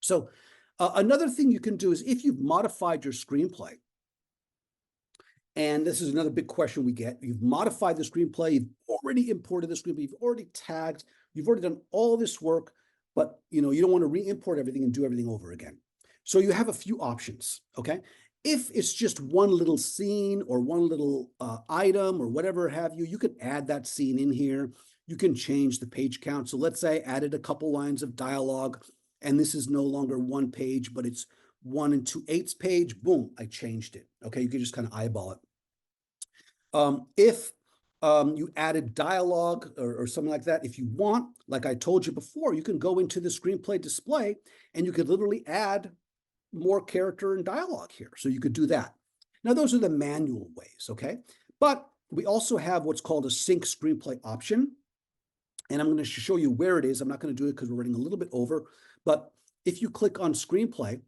So another thing you can do is if you've modified your screenplay, and this is another big question we get, you've modified the screenplay, you've already imported the screenplay, you've already tagged, you've already done all this work, but you don't want to re-import everything and do everything over again. So you have a few options, okay? If it's just one little scene or one little item or whatever have you, you can add that scene in here. You can change the page count. So let's say I added a couple lines of dialogue, and this is no longer 1 page, but it's 1 2/8 page. Boom, I changed it. Okay, you can just kind of eyeball it. If you added dialogue or something like that, if you want, like I told you before, you can go into the screenplay display and you could literally add more character and dialogue here. So you could do that. Now, those are the manual ways, okay? But we also have what's called a sync screenplay option. And I'm going to show you where it is. I'm not going to do it because we're running a little bit over. But if you click on screenplay,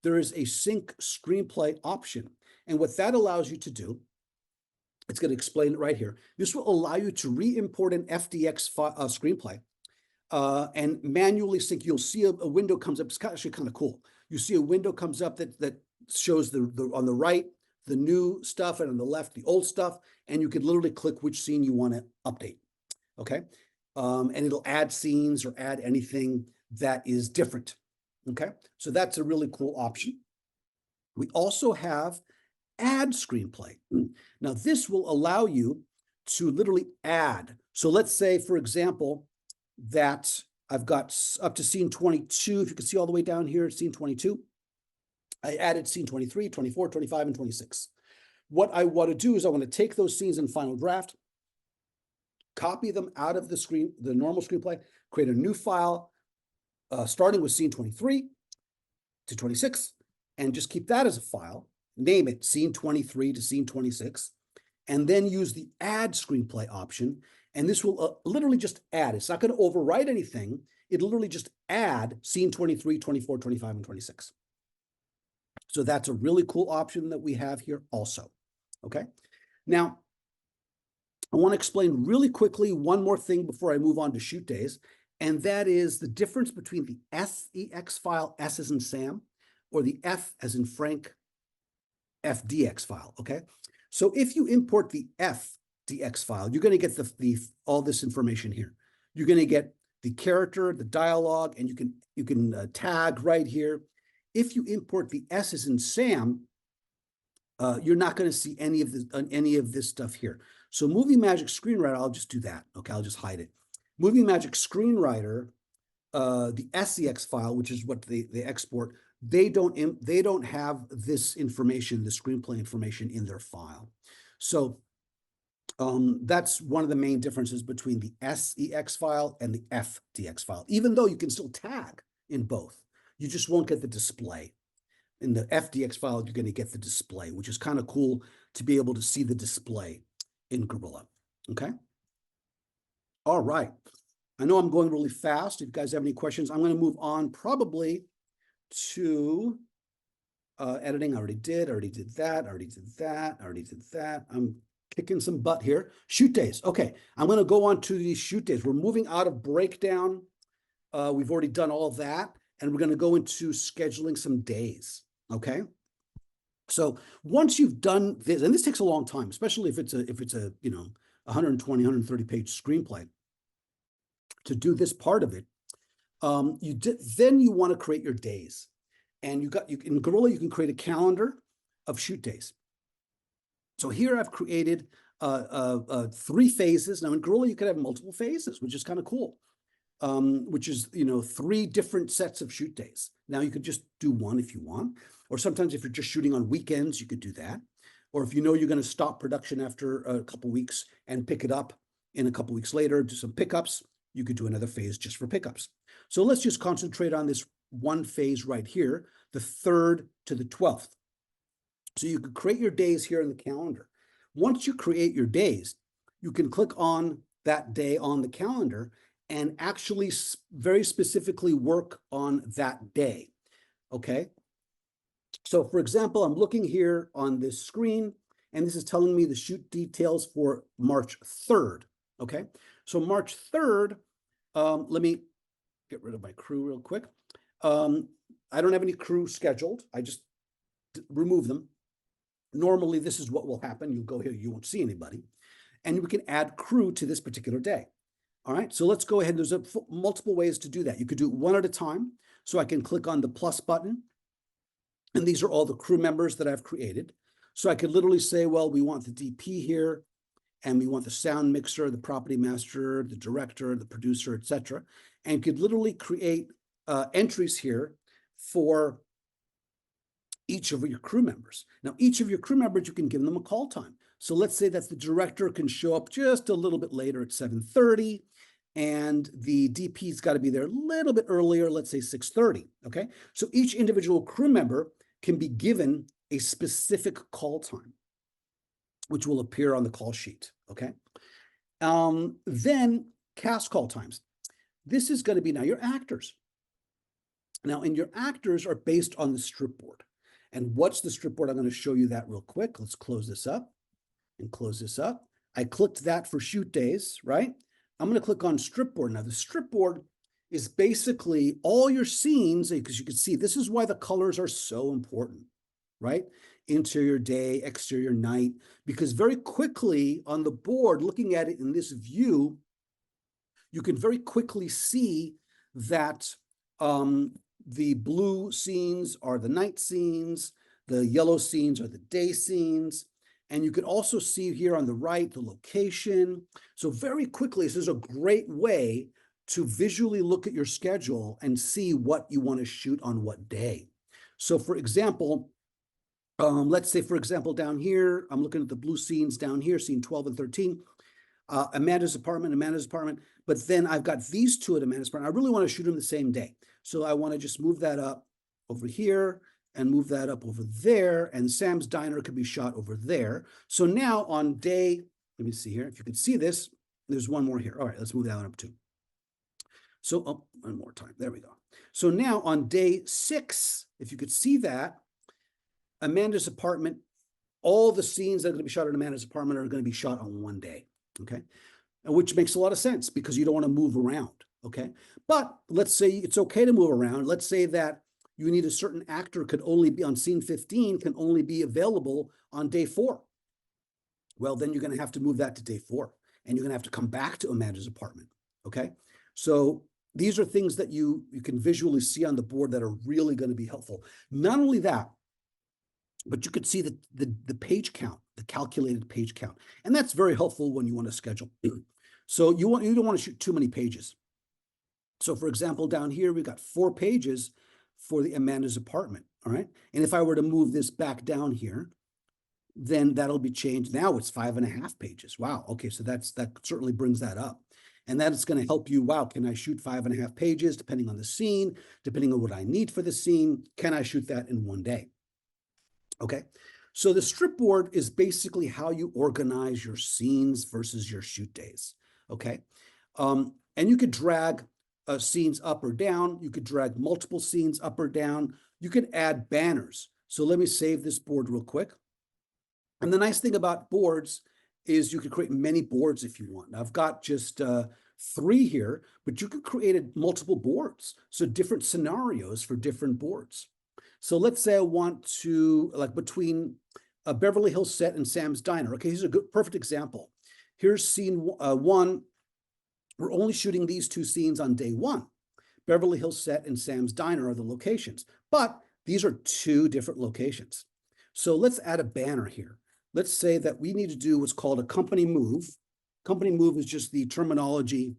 there is a sync screenplay option. And what that allows you to do, it's going to explain it right here. This will allow you to re-import an FDX screenplay and manually sync. You'll see a window comes up. It's actually kind of cool. You see a window comes up that shows on the right, the new stuff, and on the left, the old stuff. And you can literally click which scene you want to update, okay? And it'll add scenes or add anything that is different, okay? So that's a really cool option. We also have add screenplay. Now, this will allow you to literally add. So let's say, for example, that I've got up to scene 22. If you can see all the way down here, scene 22. I added scene 23, 24, 25, and 26. What I want to do is I want to take those scenes in Final Draft, copy them out of the normal screenplay, create a new file, starting with scene 23 to 26, and just keep that as a file. Name it scene 23 to scene 26, and then use the add screenplay option. And this will literally just add. It's not going to overwrite anything. It'll literally just add scene 23, 24, 25, and 26. So that's a really cool option that we have here also. Okay. Now, I want to explain really quickly one more thing before I move on to shoot days. And that is the difference between the SEX file, S as in Sam, or the F as in Frank, FDX file, okay? So if you import the FDX file, you're going to get all this information here. You're going to get the character, the dialogue, and you can tag right here. If you import the S as in Sam, you're not going to see any of this stuff here. So Movie Magic Screenwriter, I'll just do that. Okay, I'll just hide it. Movie Magic Screenwriter, the SEX file, which is what they export, they don't have this information, the screenplay information in their file. So that's one of the main differences between the SEX file and the FDX file, even though you can still tag in both. You just won't get the display. In the FDX file, you're going to get the display, which is kind of cool to be able to see the display in Gorilla, okay? All right. I know I'm going really fast. If you guys have any questions, I'm going to move on probably to editing. I already did that. I'm kicking some butt here. Shoot days. Okay, I'm going to go on to these shoot days. We're moving out of breakdown. We've already done all of that, and we're going to go into scheduling some days. Okay. So once you've done this, and this takes a long time, especially if it's a 120, 130 page screenplay, to do this part of it, then you want to create your days. And in Gorilla, you can create a calendar of shoot days. So here I've created 3 phases. Now in Gorilla, you could have multiple phases, which is kind of cool, which is, 3 different sets of shoot days. Now you could just do one if you want, or sometimes if you're just shooting on weekends, you could do that. or if you know you're going to stop production after a couple weeks and pick it up in a couple weeks later, do some pickups, you could do another phase just for pickups. So let's just concentrate on this one phase right here, the 3rd to the 12th. So you could create your days here in the calendar. Once you create your days, you can click on that day on the calendar and actually very specifically work on that day, okay? So for example, I'm looking here on this screen, and this is telling me the shoot details for March 3rd, okay? So March 3rd, let me get rid of my crew real quick. I don't have any crew scheduled. I just remove them. Normally, this is what will happen. You go here, you won't see anybody. And we can add crew to this particular day. All right, so let's go ahead. There's multiple ways to do that. You could do it one at a time. So I can click on the plus button. And these are all the crew members that I've created. So I could literally say, well, we want the DP here, and we want the sound mixer, the property master, the director, the producer, etc. And you could literally create entries here for each of your crew members. Now, each of your crew members, you can give them a call time. So let's say that the director can show up just a little bit later at 7:30, and the DP's got to be there a little bit earlier, let's say 6:30, okay? So each individual crew member can be given a specific call time, which will appear on the call sheet, okay? Then cast call times. This is going to be now your actors. Now, and your actors are based on the Stripboard. And what's the Stripboard? I'm going to show you that real quick. Let's close this up and close this up. I clicked that for shoot days, right? I'm going to click on Stripboard. Now, the Stripboard is basically all your scenes, because you can see this is why the colors are so important, right? Interior day, exterior night, because very quickly on the board, looking at it in this view, you can very quickly see that the blue scenes are the night scenes, the yellow scenes are the day scenes, and you can also see here on the right the location. So very quickly, this is a great way to visually look at your schedule and see what you want to shoot on what day. So for example, let's say, for example, down here, I'm looking at the blue scenes down here, scene 12 and 13, Amanda's apartment, but then I've got these two at Amanda's apartment. I really want to shoot them the same day. So I want to just move that up over here and move that up over there, and Sam's Diner could be shot over there. So now on day, let me see here, if you can see this, there's one more here. All right, let's move that one up too. So, oh, one more time, there we go. So now on day 6, if you could see that, Amanda's apartment, all the scenes that are going to be shot at Amanda's apartment are going to be shot on one day, okay? Which makes a lot of sense because you don't want to move around, okay? But let's say it's okay to move around. Let's say that you need a certain actor could only be on scene 15, can only be available on day 4. Well, then you're going to have to move that to day 4, and you're going to have to come back to Amanda's apartment, okay? So these are things that you can visually see on the board that are really going to be helpful. Not only that, but you could see the page count, the calculated page count. And that's very helpful when you want to schedule. So you don't want to shoot too many pages. So for example, down here, we've got 4 pages for the Amanda's apartment, all right? And if I were to move this back down here, then that'll be changed. Now it's 5.5 pages. Wow, okay, so that certainly brings that up. And that is going to help you, wow, can I shoot 5.5 pages depending on the scene, depending on what I need for the scene? Can I shoot that in one day? Okay, so the Stripboard is basically how you organize your scenes versus your shoot days, okay? And you could drag scenes up or down. You could drag multiple scenes up or down. You could add banners. So let me save this board real quick. And the nice thing about boards is you can create many boards if you want. Now, I've got just 3 here, but you could create multiple boards. So different scenarios for different boards. So let's say I want to, like between a Beverly Hills set and Sam's Diner. Okay, here's a perfect example. Here's scene 1. We're only shooting these 2 scenes on day 1. Beverly Hills set and Sam's Diner are the locations, but these are 2 different locations. So let's add a banner here. Let's say that we need to do what's called a company move. Company move is just the terminology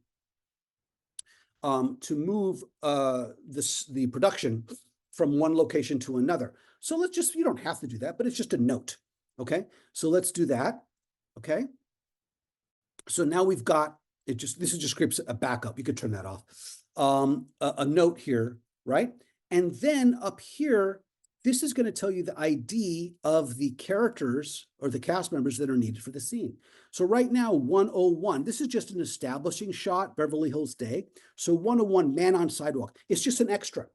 to move the production from one location to another. So let's just, you don't have to do that, but it's just a note. Okay, so let's do that. Okay, so now we've got it. This is just scripts a backup. You could turn that off. A note here, right? And then up here, this is going to tell you the ID of the characters or the cast members that are needed for the scene. So right now, 101, this is just an establishing shot, Beverly Hills Day. So 101, man on sidewalk. It's just an extra.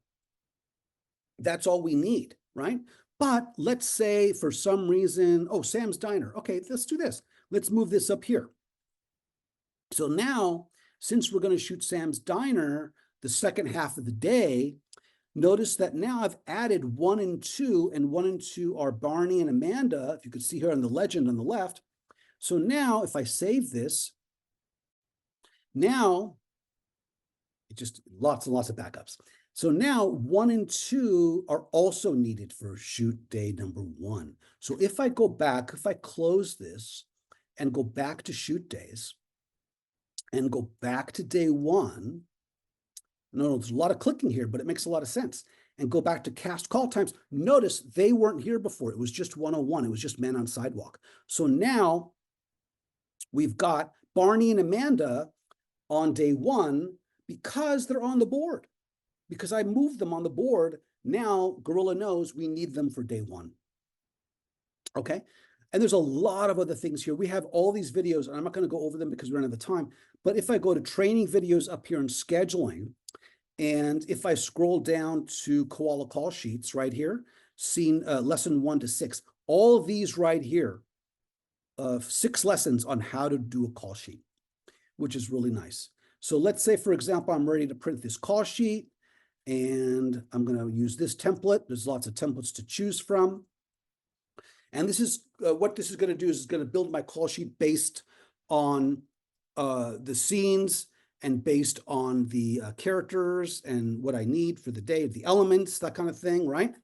That's all we need, right? But let's say for some reason, oh, Sam's Diner. Okay, let's do this. Let's move this up here. So now, since we're going to shoot Sam's Diner the second half of the day, notice that now I've added 1 and 2, and 1 and 2 are Barney and Amanda, if you could see here on the legend on the left. So now if I save this, now it just lots and lots of backups. So now 1 and 2 are also needed for shoot day number 1. So if I go back, if I close this and go back to shoot days and go back to day 1, no, there's a lot of clicking here, but it makes a lot of sense. And go back to cast call times. Notice they weren't here before. It was just 101. It was just man on sidewalk. So now we've got Barney and Amanda on day 1 because they're on the board. Because I moved them on the board, now Gorilla knows we need them for day 1. Okay, and there's a lot of other things here. We have all these videos, and I'm not going to go over them because we're out of time. But if I go to training videos up here in scheduling, and if I scroll down to koala call sheets right here, scene lesson 1 to 6, all of these right here, 6 lessons on how to do a call sheet, which is really nice. So let's say, for example, I'm ready to print this call sheet. And I'm going to use this template. There's lots of templates to choose from. And this is what this is going to do is going to build my call sheet based on the scenes and based on the characters and what I need for the day, the elements, that kind of thing, right?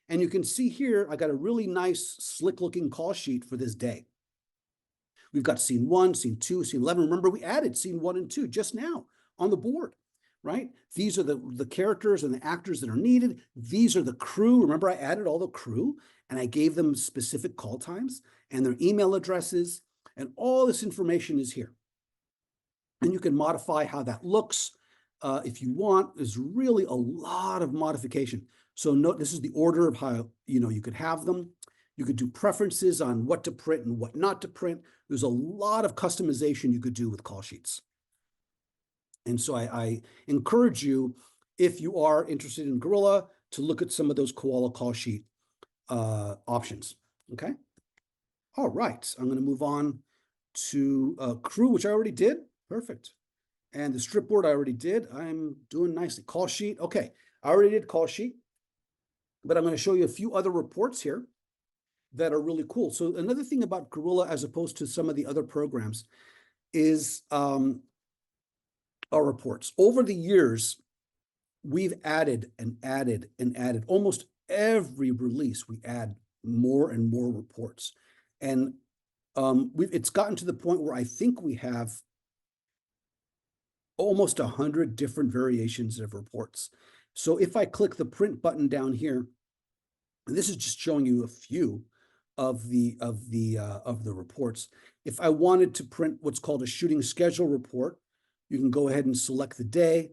And you can see here, I got a really nice, slick looking call sheet for this day. We've got scene 1, scene 2, scene 11. Remember, we added scene 1 and 2 just now on the board. Right? These are the characters and the actors that are needed. These are the crew. Remember, I added all the crew and I gave them specific call times and their email addresses, and all this information is here. And you can modify how that looks if you want. There's really a lot of modification. So note, this is the order of how you could have them. You could do preferences on what to print and what not to print. There's a lot of customization you could do with call sheets. And so I encourage you, if you are interested in Gorilla, to look at some of those koala call sheet options. Okay. All right. I'm going to move on to crew, which I already did. Perfect. And the stripboard I already did. I'm doing nicely. Call sheet. Okay. I already did call sheet, but I'm going to show you a few other reports here that are really cool. So another thing about Gorilla, as opposed to some of the other programs, is our reports. Over the years, we've added and added and added. Almost every release, we add more and more reports. And it's gotten to the point where I think we have almost 100 different variations of reports. So if I click the print button down here, and this is just showing you a few of the reports. If I wanted to print what's called a shooting schedule report, you can go ahead and select the day,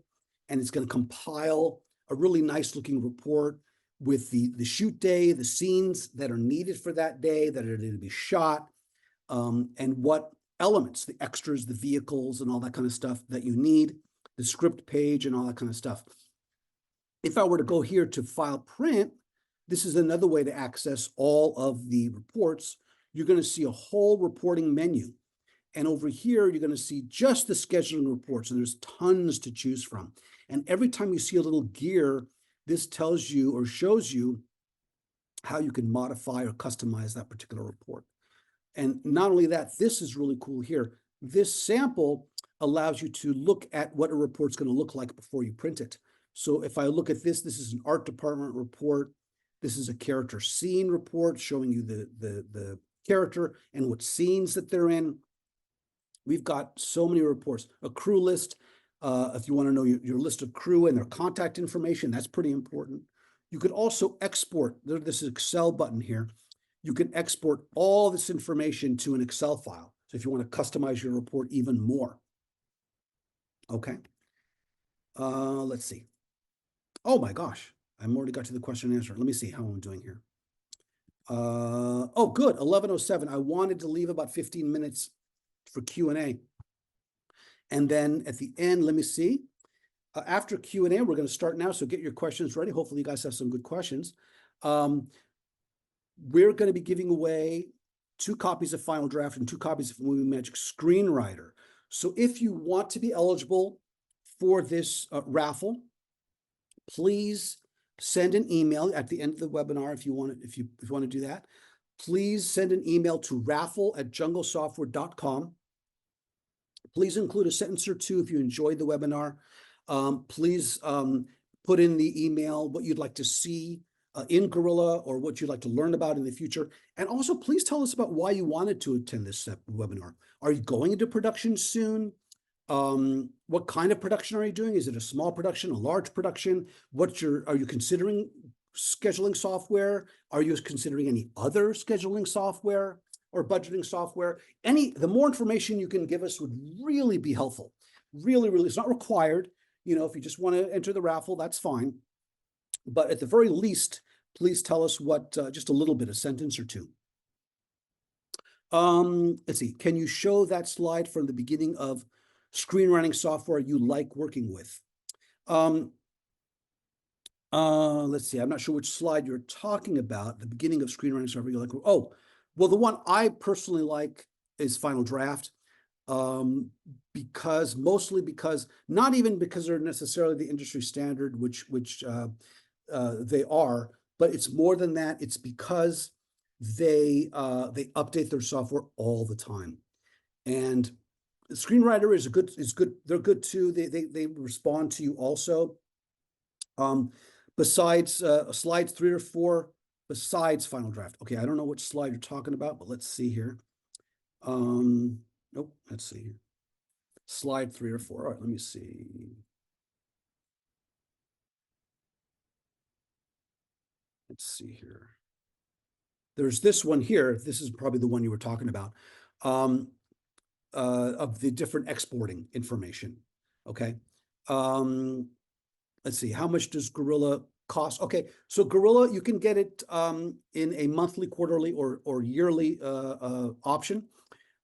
and it's going to compile a really nice looking report with the shoot day, the scenes that are needed for that day, that are to be shot, and what elements, the extras, the vehicles, and all that kind of stuff that you need, the script page and all that kind of stuff. If I were to go here to file print, this is another way to access all of the reports. You're going to see a whole reporting menu. And over here, you're going to see just the scheduling reports, and there's tons to choose from. And every time you see a little gear, this tells you or shows you how you can modify or customize that particular report. And not only that, this is really cool here. This sample allows you to look at what a report's going to look like before you print it. So if I look at this, this is an art department report. This is a character scene report showing you the character and what scenes that they're in. We've got so many reports. A crew list, if you want to know your list of crew and their contact information, that's pretty important. You could also export. There's this Excel button here. you can export all this information to an Excel file. So if you want to customize your report even more. Okay. Let's see. Oh my gosh, I'm already got to the question and answer. Let me see how I'm doing here. Oh, good, 11:07. I wanted to leave about 15 minutes for Q&A. And then at the end, let me see. After Q&A, we're going to start now, so get your questions ready. Hopefully you guys have some good questions. We're going to be giving away 2 copies of Final Draft and 2 copies of Movie Magic Screenwriter. So if you want to be eligible for this raffle, please send an email at the end of the webinar if you want to do that. Please send an email to raffle@junglesoftware.com. Please include a sentence or 2 if you enjoyed the webinar. Please put in the email what you'd like to see in Gorilla or what you'd like to learn about in the future. And also, please tell us about why you wanted to attend this webinar. Are you going into production soon? What kind of production are you doing? Is it a small production, a large production? Are you considering scheduling software? Are you considering any other scheduling software or budgeting software? The more information you can give us would really be helpful. Really, really, it's not required. If you just want to enter the raffle, that's fine. But at the very least, please tell us what, just a little bit, a sentence or 2. Let's see. Can you show that slide from the beginning of screenwriting software you like working with? Let's see. I'm not sure which slide you're talking about. The beginning of screenwriting software you like. Oh, well, the one I personally like is Final Draft. Mostly because not even because they're necessarily the industry standard, which they are, but it's more than that. It's because they update their software all the time, and Screenwriter is good. They're good too. They respond to you also. Besides slides 3 or 4, besides Final Draft. Okay, I don't know which slide you're talking about, but let's see here. Nope, let's see here. Slide 3 or 4. All right, let me see. Let's see here. There's this one here. This is probably the one you were talking about, of the different exporting information. Okay. Let's see. How much does Gorilla cost? Okay, so Gorilla, you can get it in a monthly, quarterly, or yearly option.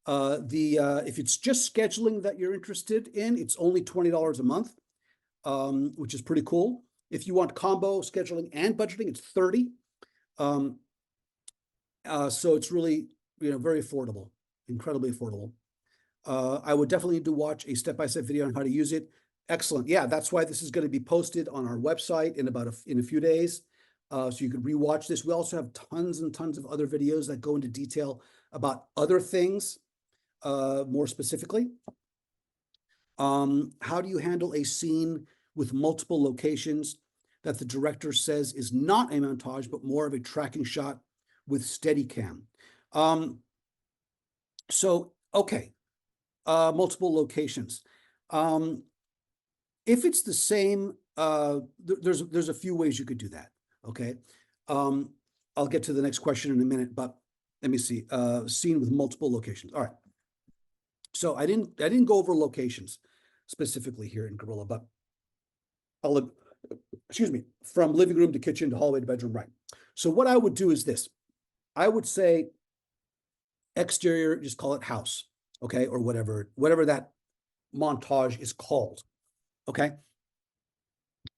If it's just scheduling that you're interested in, it's only $20 a month, which is pretty cool. If you want combo scheduling and budgeting, it's $30. So it's really, very affordable, incredibly affordable. I would definitely need to watch a step-by-step video on how to use it. Excellent. Yeah, that's why this is going to be posted on our website in a few days. So you can rewatch this. We also have tons and tons of other videos that go into detail about other things, more specifically. How do you handle a scene with multiple locations that the director says is not a montage, but more of a tracking shot with Steadicam? Okay, multiple locations. If it's the same, there's a few ways you could do that. Okay, I'll get to the next question in a minute, but let me see. Scene with multiple locations. All right. So I didn't go over locations specifically here in Gorilla, but excuse me, from living room to kitchen to hallway to bedroom, right? So what I would do is this. I would say exterior, just call it house, okay, or whatever that montage is called, okay?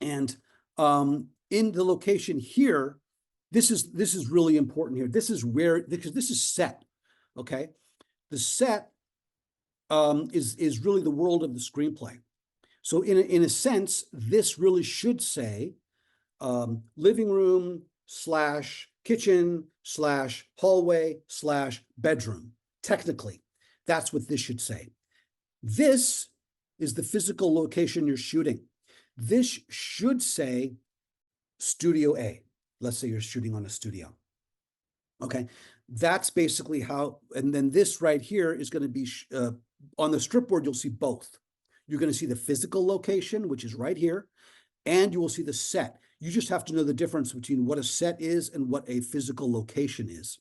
And in the location here, this is really important here. This is because this is set, okay? The set is really the world of the screenplay. So in a sense, this really should say living room / kitchen / hallway / bedroom. Technically, that's what this should say. This is the physical location you're shooting. This should say Studio A. Let's say you're shooting on a studio. Okay, that's basically how, and then this right here is going to be, on the Stripboard, you'll see both. You're going to see the physical location, which is right here, and you will see the set. You just have to know the difference between what a set is and what a physical location is.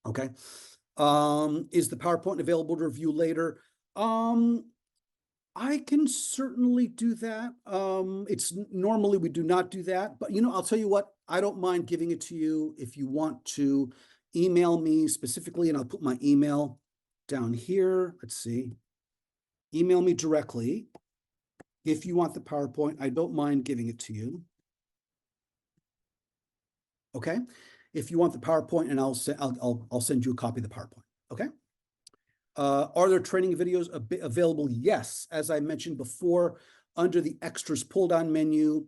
Okay. Is the PowerPoint available to review later? I can certainly do that. It's normally we do not do that, but I'll tell you what, I don't mind giving it to you if you want to email me specifically, and I'll put my email down here. Let's see. Email me directly if you want the PowerPoint. I don't mind giving it to you. Okay. If you want the PowerPoint, and I'll send you a copy of the PowerPoint. Okay. Are there training videos available? Yes. As I mentioned before, under the extras pull-down menu,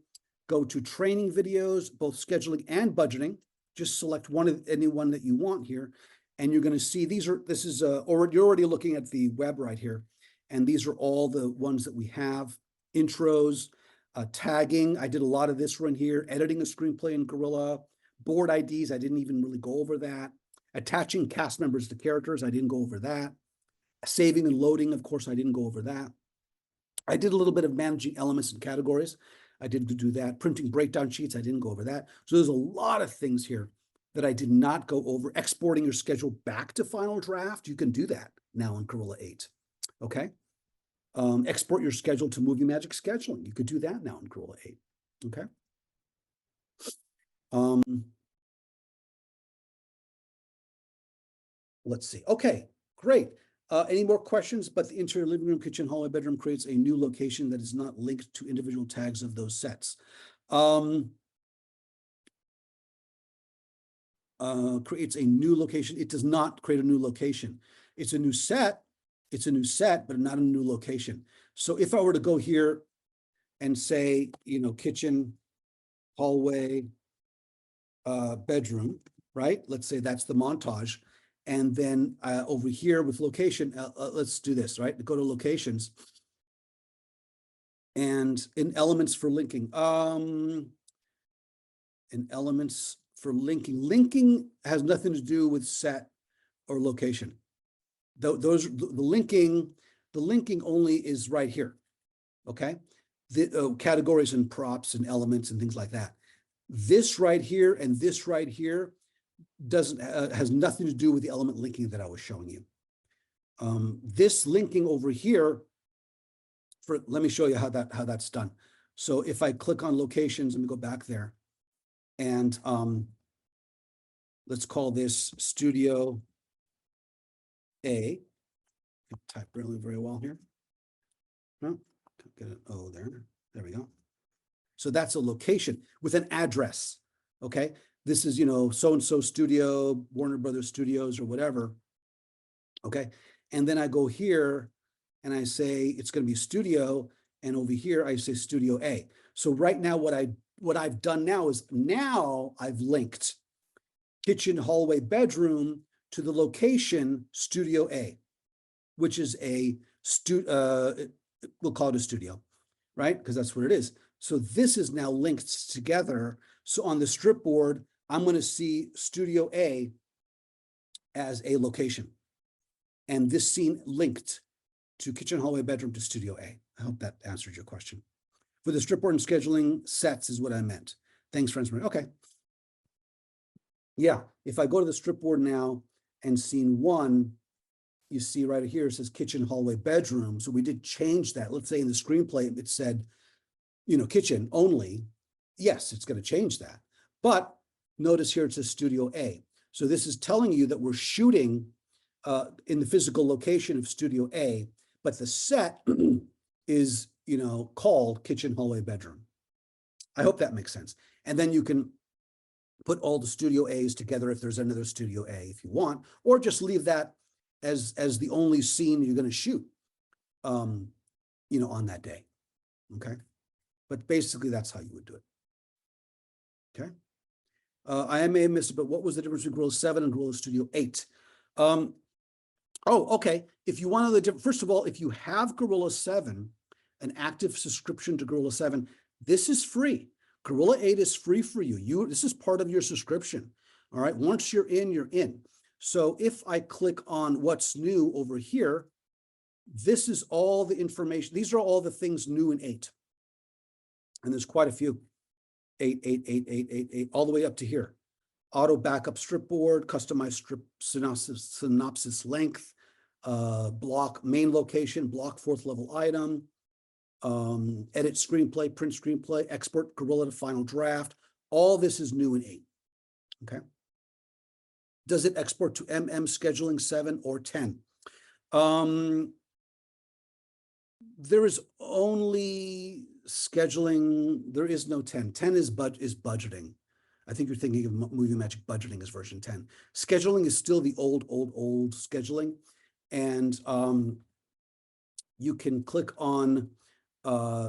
go to training videos, both scheduling and budgeting. Just select any one that you want here. And you're going to see you're already looking at the web right here. And these are all the ones that we have. Intros, tagging. I did a lot of this one here. Editing a screenplay in Gorilla. Board IDs. I didn't even really go over that. Attaching cast members to characters. I didn't go over that. Saving and loading, of course, I didn't go over that. I did a little bit of managing elements and categories. I did do that. Printing breakdown sheets, I didn't go over that. So there's a lot of things here that I did not go over. Exporting your schedule back to Final Draft, you can do that now in Gorilla 8, okay? Export your schedule to Movie Magic Scheduling. You could do that now in Gorilla 8, okay? Let's see. Okay, great. Any more questions? But the interior living room, kitchen, hallway, bedroom creates a new location that is not linked to individual tags of those sets. Creates a new location. It does not create a new location. It's a new set. It's a new set, but not a new location. So if I were to go here and say, kitchen, hallway, bedroom, right? Let's say that's the montage. And then over here with location, let's do this, right? Go to locations and in elements for linking. Linking has nothing to do with set or location. The linking only is right here, okay? The categories and props and elements and things like that. This right here and this right here has nothing to do with the element linking that I was showing you. This linking over here, let me show you how that's done. So if I click on locations, let me go back there, and let's call this Studio A. I type really very well here. No, get an O there. There we go. So that's a location with an address. Okay. This is, so-and-so studio, Warner Brothers Studios or whatever. Okay. And then I go here and I say it's going to be studio. And over here, I say Studio A. So right now, what I've done now is I've linked kitchen, hallway, bedroom to the location Studio A, which is we'll call it a studio, right? Because that's what it is. So this is now linked together. So on the stripboard, I'm going to see Studio A as a location. And this scene linked to kitchen, hallway, bedroom to Studio A. I hope that answered your question. For the stripboard and scheduling sets is what I meant. Thanks, friends. Okay. Yeah, if I go to the stripboard now and scene 1, you see right here, it says kitchen, hallway, bedroom. So we did change that. Let's say in the screenplay, it said, kitchen only. Yes, it's going to change that. But notice here, it says Studio A. So this is telling you that we're shooting in the physical location of Studio A, but the set is, called kitchen, hallway, bedroom. I hope that makes sense. And then you can put all the Studio A's together if there's another Studio A if you want, or just leave that as the only scene you're going to shoot, on that day. Okay. But basically that's how you would do it. Okay. I may have missed it, but what was the difference between Gorilla 7 and Gorilla Studio 8? Okay. If you want to know the difference, first of all, if you have Gorilla 7, an active subscription to Gorilla 7, this is free. Gorilla 8 is free for you. This is part of your subscription. All right. Once you're in, you're in. So if I click on what's new over here, this is all the information. These are all the things new in 8. And there's quite a few. 8, 8, 8, 8, 8, 8, all the way up to here. auto backup stripboard, customize strip synopsis length, block main location, block fourth level item, edit screenplay, print screenplay, export Gorilla to final draft. All this is new in 8. Okay. Does it export to scheduling 7 or 10? There is only scheduling. There is no 10. 10 is budgeting. I think you're thinking of Movie Magic budgeting as version 10. Scheduling is still the old scheduling. And you can click on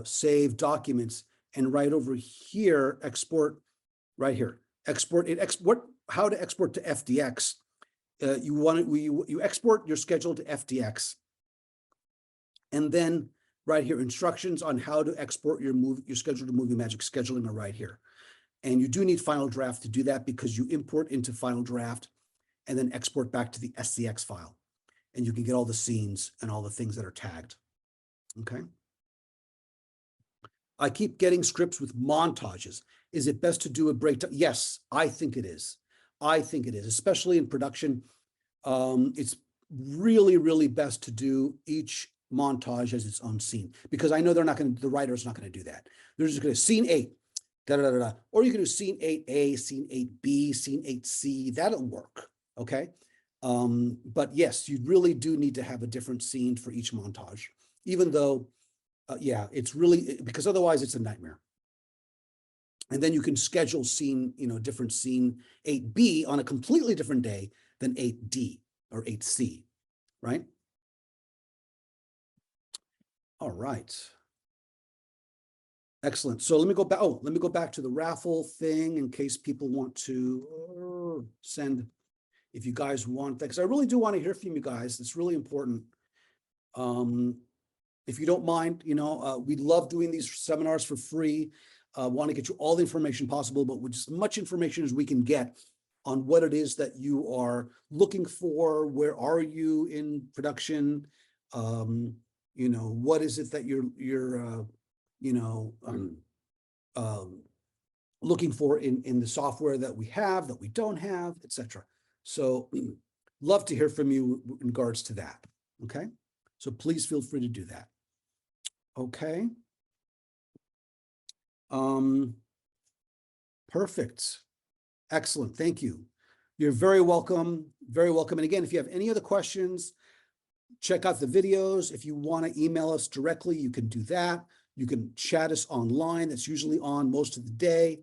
save documents, and right over here, export, right here, export it, how to export to FDX. You export your schedule to FDX. And then right here, instructions on how to export your schedule to Movie Magic Scheduling are right here. And you do need Final Draft to do that, because you import into Final Draft and then export back to the SCX file. And you can get all the scenes and all the things that are tagged. Okay. I keep getting scripts with montages. Is it best to do a breakdown? Yes, I think it is. I think it is, especially in production. It's really, really best to do each montage as its own scene, because I know the writer's not going to do that. They're just going to scene 8, da, da, da, da. Or you can do scene 8A, scene 8B, scene 8C. That'll work. Okay. But yes, you really do need to have a different scene for each montage, even though, yeah, it's really, because otherwise it's a nightmare. And then you can schedule scene, different scene 8B on a completely different day than 8D or 8C, right? All right. Excellent. So let me go back. Oh, let me go back to the raffle thing in case people want to send, if you guys want that, because I really do want to hear from you guys. It's really important. If you don't mind, we love doing these seminars for free. Want to get you all the information possible, but with as much information as we can get on what it is that you are looking for. Where are you in production? What is it that you're looking for in the software that we have, that we don't have, etc. So love to hear from you in regards to that. Okay. So please feel free to do that. Okay. Perfect. Excellent. Thank you. You're very welcome. Very welcome. And again, if you have any other questions, check out the videos. If you want to email us directly, you can do that. You can chat us online. That's usually on most of the day.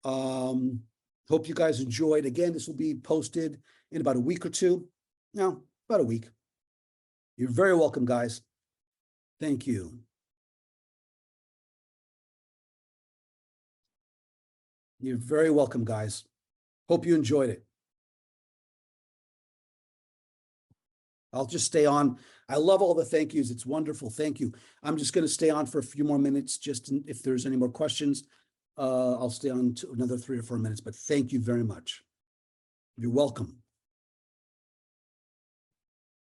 Hope you guys enjoyed. Again, this will be posted in about a week or two. No, about a week. You're very welcome, guys. Thank you. You're very welcome, guys. Hope you enjoyed it. I'll just stay on. I love all the thank yous. It's wonderful. Thank you. I'm just going to stay on for a few more minutes, just if there's any more questions. I'll stay on to another 3 or 4 minutes, but thank you very much. You're welcome.